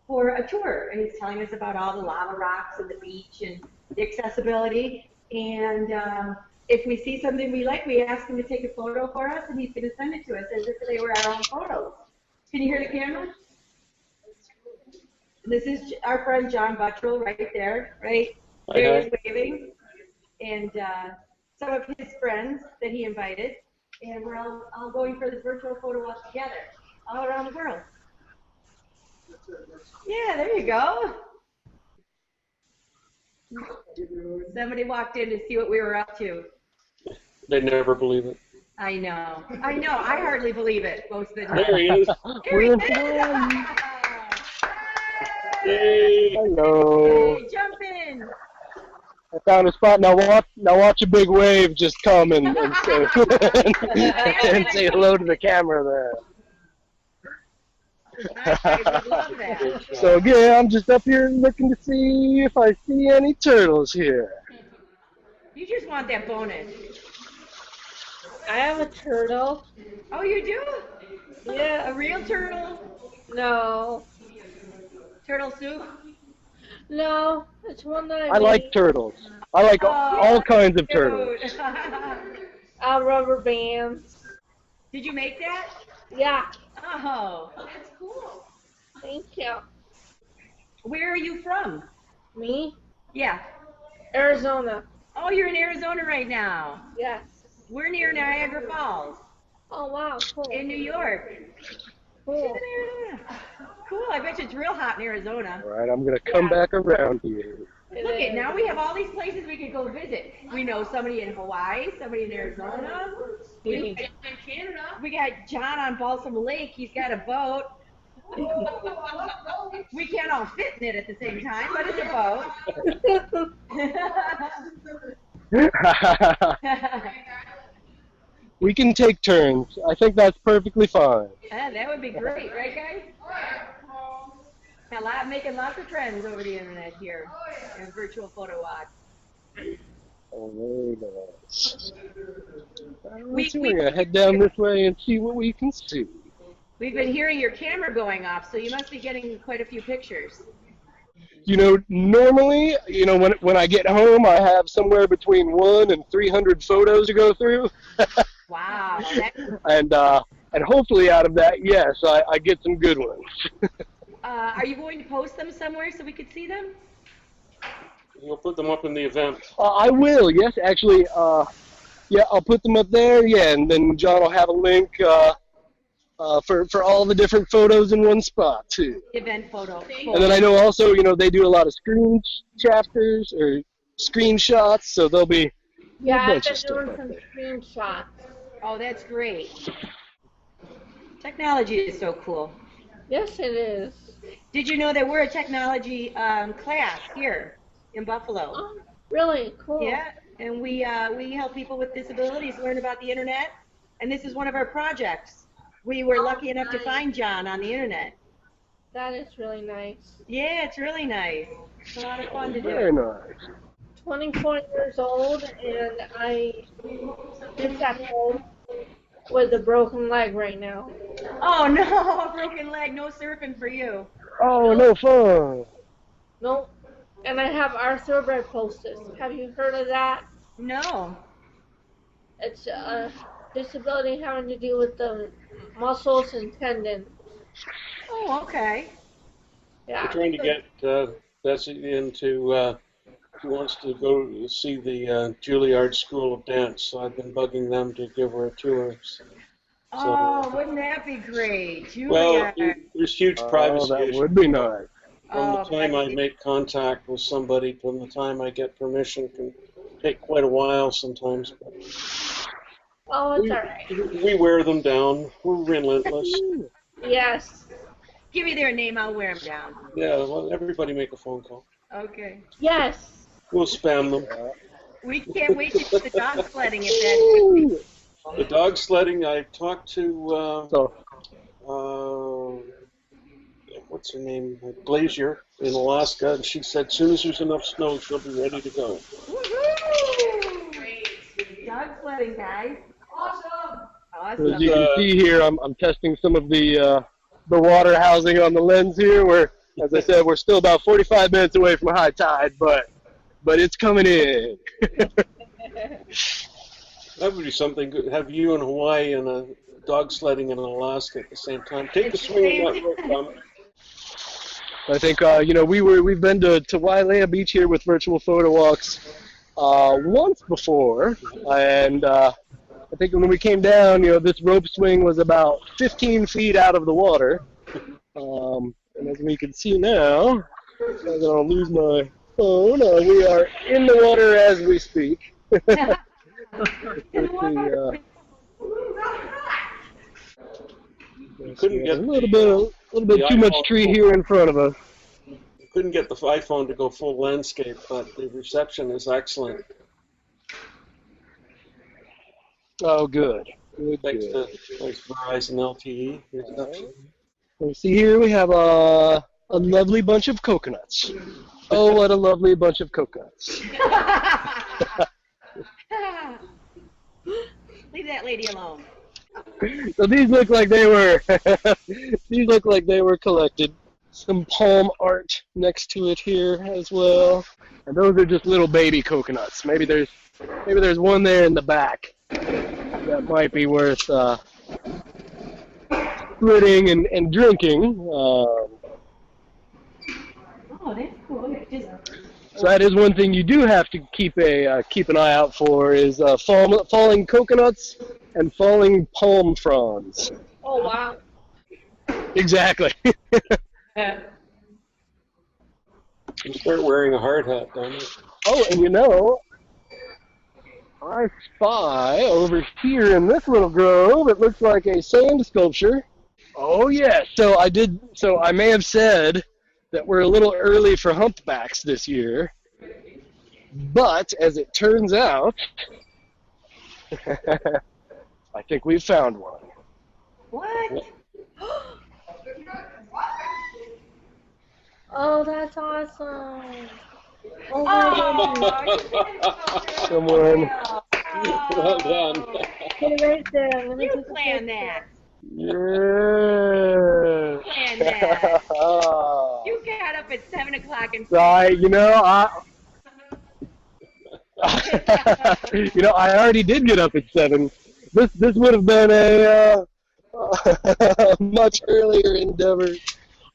Speaker 9: for a tour, and he's telling us about all the lava rocks and the beach and the accessibility. And if we see something we like, we ask him to take a photo for us, and he's going to send it to us as if they were our own photos. Can you hear the camera? This is our friend John Buttrell right there, right? There he's waving. And some of his friends that he invited. And we're all going for this virtual photo walk together, all around the world. Yeah, there you go. Somebody walked in to see what we were up to.
Speaker 1: They never believe it.
Speaker 9: I know. I hardly believe it most of the time.
Speaker 1: There he is.
Speaker 2: We're in Hawaii.
Speaker 1: Yay.
Speaker 2: Hello.
Speaker 9: Hey, jump in.
Speaker 2: I found a spot. Now watch a big wave just come and say, and say hello to the camera there.
Speaker 9: I would love that.
Speaker 2: So yeah, I'm just up here looking to see if I see any turtles here.
Speaker 9: You just want that bonus.
Speaker 10: I have a turtle.
Speaker 9: Oh, you do?
Speaker 10: Yeah.
Speaker 9: A real turtle?
Speaker 10: No.
Speaker 9: Turtle soup?
Speaker 10: No, it's one that
Speaker 2: I like turtles. I like all kinds of turtles.
Speaker 9: Cute.
Speaker 10: rubber bands.
Speaker 9: Did you make that?
Speaker 10: Yeah.
Speaker 9: Oh,
Speaker 5: That's cool.
Speaker 10: Thank you.
Speaker 9: where are you from?
Speaker 10: Me?
Speaker 9: Yeah.
Speaker 10: Arizona.
Speaker 9: Oh, you're in Arizona right now.
Speaker 10: Yes.
Speaker 9: We're near Niagara Falls
Speaker 10: Oh wow, cool.
Speaker 9: in New York.
Speaker 10: Cool.
Speaker 9: She's in Arizona. Cool. I bet you it's real hot in Arizona.
Speaker 2: All right, I'm gonna come back around here.
Speaker 9: Look at now we have all these places we could go visit. We know somebody in Hawaii, somebody in Arizona.
Speaker 5: In Canada.
Speaker 9: We got John on Balsam Lake. He's got a boat. We can't all fit in it at the same time, but it's a boat.
Speaker 2: We can take turns. I think that's perfectly fine.
Speaker 9: That would be great, right, guys? Making lots of friends over the internet here and virtual photo walks.
Speaker 2: Oh, very nice.
Speaker 9: We-
Speaker 2: We're gonna head down this way and see what we can see.
Speaker 9: We've been hearing your camera going off, so you must be getting quite a few pictures.
Speaker 2: You know, normally, when I get home, I have somewhere between 100 and 300 photos to go through.
Speaker 9: Wow.
Speaker 2: And hopefully out of that, yes, I get some good ones.
Speaker 9: Are you going to post them somewhere so we could see them?
Speaker 1: We'll put them up in the event.
Speaker 2: I will, yes, actually, yeah, I'll put them up there, yeah, and then John will have a link for all the different photos in one spot, too.
Speaker 9: Event photo.
Speaker 2: And then I know also, they do a lot of screen chapters or screenshots, so there'll be
Speaker 10: Yeah,
Speaker 2: a
Speaker 10: I've
Speaker 2: bunch
Speaker 10: been
Speaker 2: of stuff
Speaker 10: doing
Speaker 2: up
Speaker 10: some
Speaker 2: there.
Speaker 10: screenshots.
Speaker 9: Oh, that's great. Technology is so cool.
Speaker 10: Yes, it is.
Speaker 9: Did you know that we're a technology class here in Buffalo?
Speaker 10: Oh, really? Cool.
Speaker 9: Yeah, and we help people with disabilities learn about the internet, and this is one of our projects. We were lucky enough to find John on the internet.
Speaker 10: That is really nice.
Speaker 9: Yeah, it's really nice. It's a lot of fun to
Speaker 2: Very
Speaker 9: do.
Speaker 2: nice.
Speaker 10: 24 years old, and I just got home with a broken leg right now.
Speaker 9: Oh no, a broken leg, no surfing for you.
Speaker 2: Oh, no fun.
Speaker 10: Nope. And I have arthroposis. Have you heard of that?
Speaker 9: No.
Speaker 10: It's a disability having to do with the muscles and tendons.
Speaker 9: Oh, okay.
Speaker 10: Yeah.
Speaker 1: We're trying to get Bessie into, she wants to go see the Juilliard School of Dance, so I've been bugging them to give her a tour.
Speaker 9: Oh, wouldn't that be great?
Speaker 1: Well,
Speaker 9: Julia.
Speaker 1: there's huge privacy
Speaker 2: that
Speaker 1: issues.
Speaker 2: would be nice.
Speaker 1: From the
Speaker 9: Oh,
Speaker 1: time I
Speaker 9: privacy.
Speaker 1: make contact with somebody, from the time I get permission, can take quite a while sometimes. But
Speaker 10: Oh, it's alright.
Speaker 1: we wear them down. We're relentless.
Speaker 10: Yes.
Speaker 9: Give me their name, I'll wear them down.
Speaker 1: Yeah, well, everybody make a phone call.
Speaker 9: Okay.
Speaker 10: Yes.
Speaker 1: We'll spam them.
Speaker 9: We can't wait to get the dog sledding if that's
Speaker 1: The dog sledding, I talked to, what's her name, Glazier in Alaska, and she said as soon as there's enough snow, she'll be ready to go.
Speaker 9: Woohoo! Dog sledding, guys.
Speaker 5: Awesome.
Speaker 9: Awesome.
Speaker 2: As you can see here, I'm testing some of the water housing on the lens here, where, as I said, we're still about 45 minutes away from high tide, but it's coming in.
Speaker 1: That would be something good. Have you in Hawaii and a dog sledding in Alaska at the same time. Take a swing on that rope, Dominic.
Speaker 2: I think we've been to Wailea Beach here with virtual photo walks once before, and I think when we came down, this rope swing was about 15 feet out of the water, and as we can see now, I'm gonna lose my phone. We are in the water as we speak.
Speaker 1: You couldn't get
Speaker 2: a little bit too much tree here in front of us.
Speaker 1: You couldn't get the iPhone to go full landscape, but the reception is excellent.
Speaker 2: Oh, good.
Speaker 1: Thanks to Verizon LTE reception.
Speaker 2: You see here we have a lovely bunch of coconuts. Oh, what a lovely bunch of coconuts.
Speaker 9: Leave that lady alone.
Speaker 2: So these look like they were collected. Some palm art next to it here as well. And those are just little baby coconuts. Maybe there's one there in the back that might be worth splitting and drinking.
Speaker 9: Oh, that's cool.
Speaker 2: So that is one thing you do have to keep an eye out for is falling coconuts and falling palm fronds.
Speaker 10: Oh, wow.
Speaker 2: Exactly.
Speaker 1: You start wearing a hard hat, don't you?
Speaker 2: Oh, and you know, I spy over here in this little grove, it looks like a sand sculpture. Oh, yes. So I may have said that we're a little early for humpbacks this year, but as it turns out, I think we've found one.
Speaker 9: What?
Speaker 10: Oh, that's awesome. Oh,
Speaker 2: Someone.
Speaker 1: Well done.
Speaker 10: okay, right there. Let me
Speaker 9: You
Speaker 10: just
Speaker 9: planned that.
Speaker 2: Yeah.
Speaker 9: Planned that. You got up at 7 o'clock and
Speaker 2: Right, you know, I already did get up at 7. This would have been a much earlier endeavor.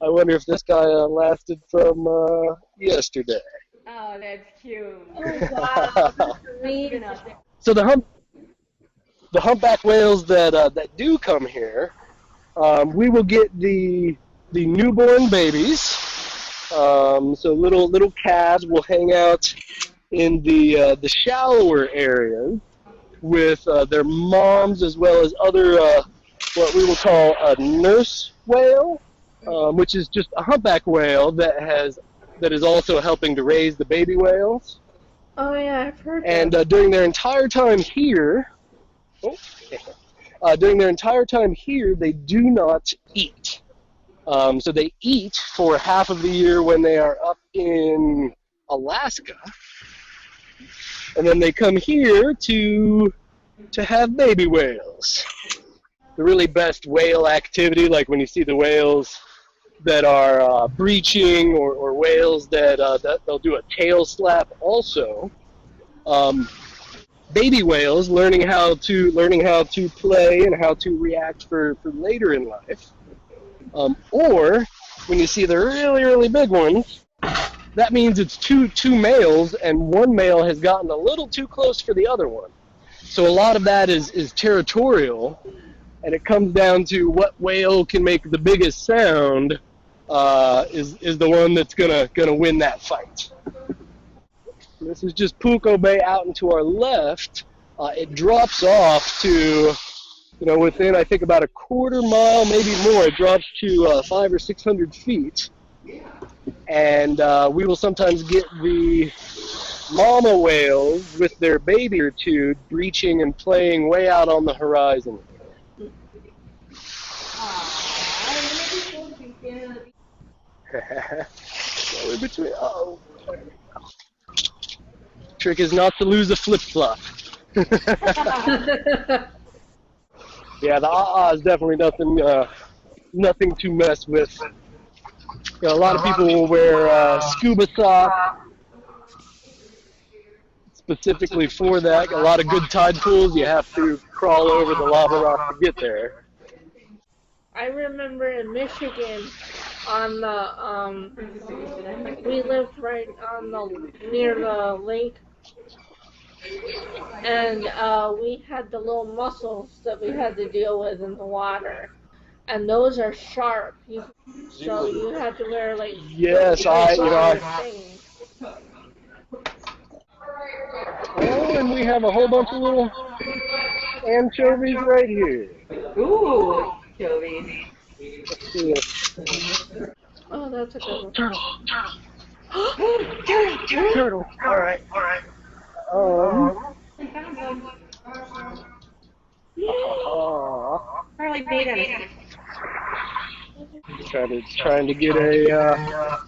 Speaker 2: I wonder if this guy lasted from yesterday.
Speaker 9: Oh, that's cute.
Speaker 10: Oh, wow. That's amazing.
Speaker 2: So the humpback whales that do come here, we will get the newborn babies. So little calves will hang out in the shallower areas with their moms, as well as other what we will call a nurse whale, which is just a humpback whale that is also helping to raise the baby whales.
Speaker 10: Oh, yeah, I've heard
Speaker 2: And
Speaker 10: that.
Speaker 2: during their entire time here, they do not eat. So they eat for half of the year when they are up in Alaska, and then they come here to have baby whales. The really best whale activity, like when you see the whales that are breaching, or whales that they'll do a tail slap also. Baby whales learning how to play and how to react for later in life. Or when you see the really big ones, that means it's two males and one male has gotten a little too close for the other one. So a lot of that is territorial, and it comes down to what whale can make the biggest sound is the one that's gonna win that fight. This is just Puko Bay out and to our left. It drops off to, within I think about a quarter mile, maybe more. It drops to 500 or 600 feet, and we will sometimes get the mama whales with their baby or two breaching and playing way out on the horizon. Trick is not to lose a flip-flop. Yeah, the is definitely nothing to mess with. A lot of people will wear scuba socks specifically for that. A lot of good tide pools, you have to crawl over the lava rock to get there.
Speaker 10: I remember in Michigan, on the we lived right on near the lake, and we had the little mussels that we had to deal with in the water, and those are sharp. So you had to wear like
Speaker 2: yes,
Speaker 10: things.
Speaker 2: Oh, and we have a whole bunch of anchovies right here.
Speaker 9: Ooh, anchovies.
Speaker 2: Let's see it.
Speaker 10: Oh, that's a good one.
Speaker 2: Turtle.
Speaker 9: Turtle.
Speaker 2: Turtle. All right.
Speaker 9: Probably made out of.
Speaker 2: Trying to get a.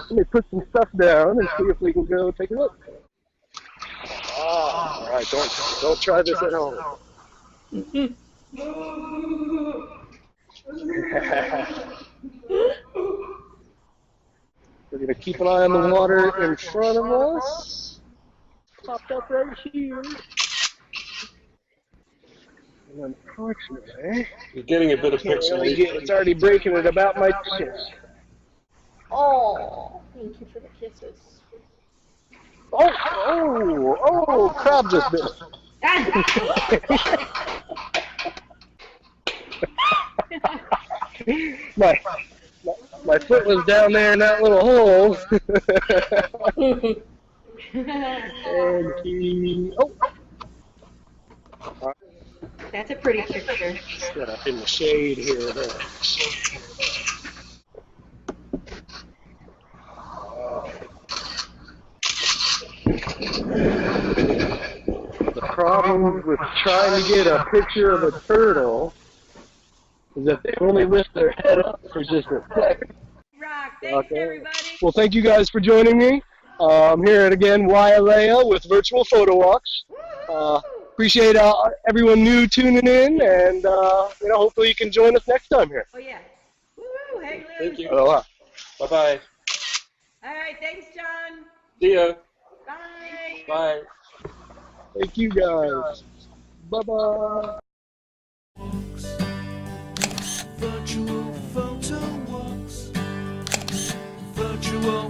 Speaker 2: Let me put some stuff down and see if we can go take a look. All right, don't try this at home. We're gonna keep an eye on the water in front of us. Popped up right here. And unfortunately,
Speaker 1: You're getting a bit of pixelation.
Speaker 2: it's already breaking at about my chest.
Speaker 10: Oh, thank you for the kisses.
Speaker 2: Oh, crab just bit. My foot was down there in that little hole. And he,
Speaker 9: That's a pretty picture.
Speaker 2: Get up in the shade here. The problem with trying to get a picture of a turtle is that they only lift their head up for just a second.
Speaker 9: Rock. Thanks, everybody.
Speaker 2: Well, thank you guys for joining me. I'm here at again Wailea with Virtual Photo Walks. Appreciate everyone new tuning in, and hopefully you can join us next time here.
Speaker 9: Oh yeah. Woo! Hey, Lou.
Speaker 1: Thank you.
Speaker 2: Aloha.
Speaker 1: Bye-bye.
Speaker 9: All right. Thanks, John.
Speaker 1: See ya.
Speaker 9: Bye.
Speaker 1: Bye.
Speaker 2: Thank you guys. Bye-bye.
Speaker 8: Virtual photo walks. Virtual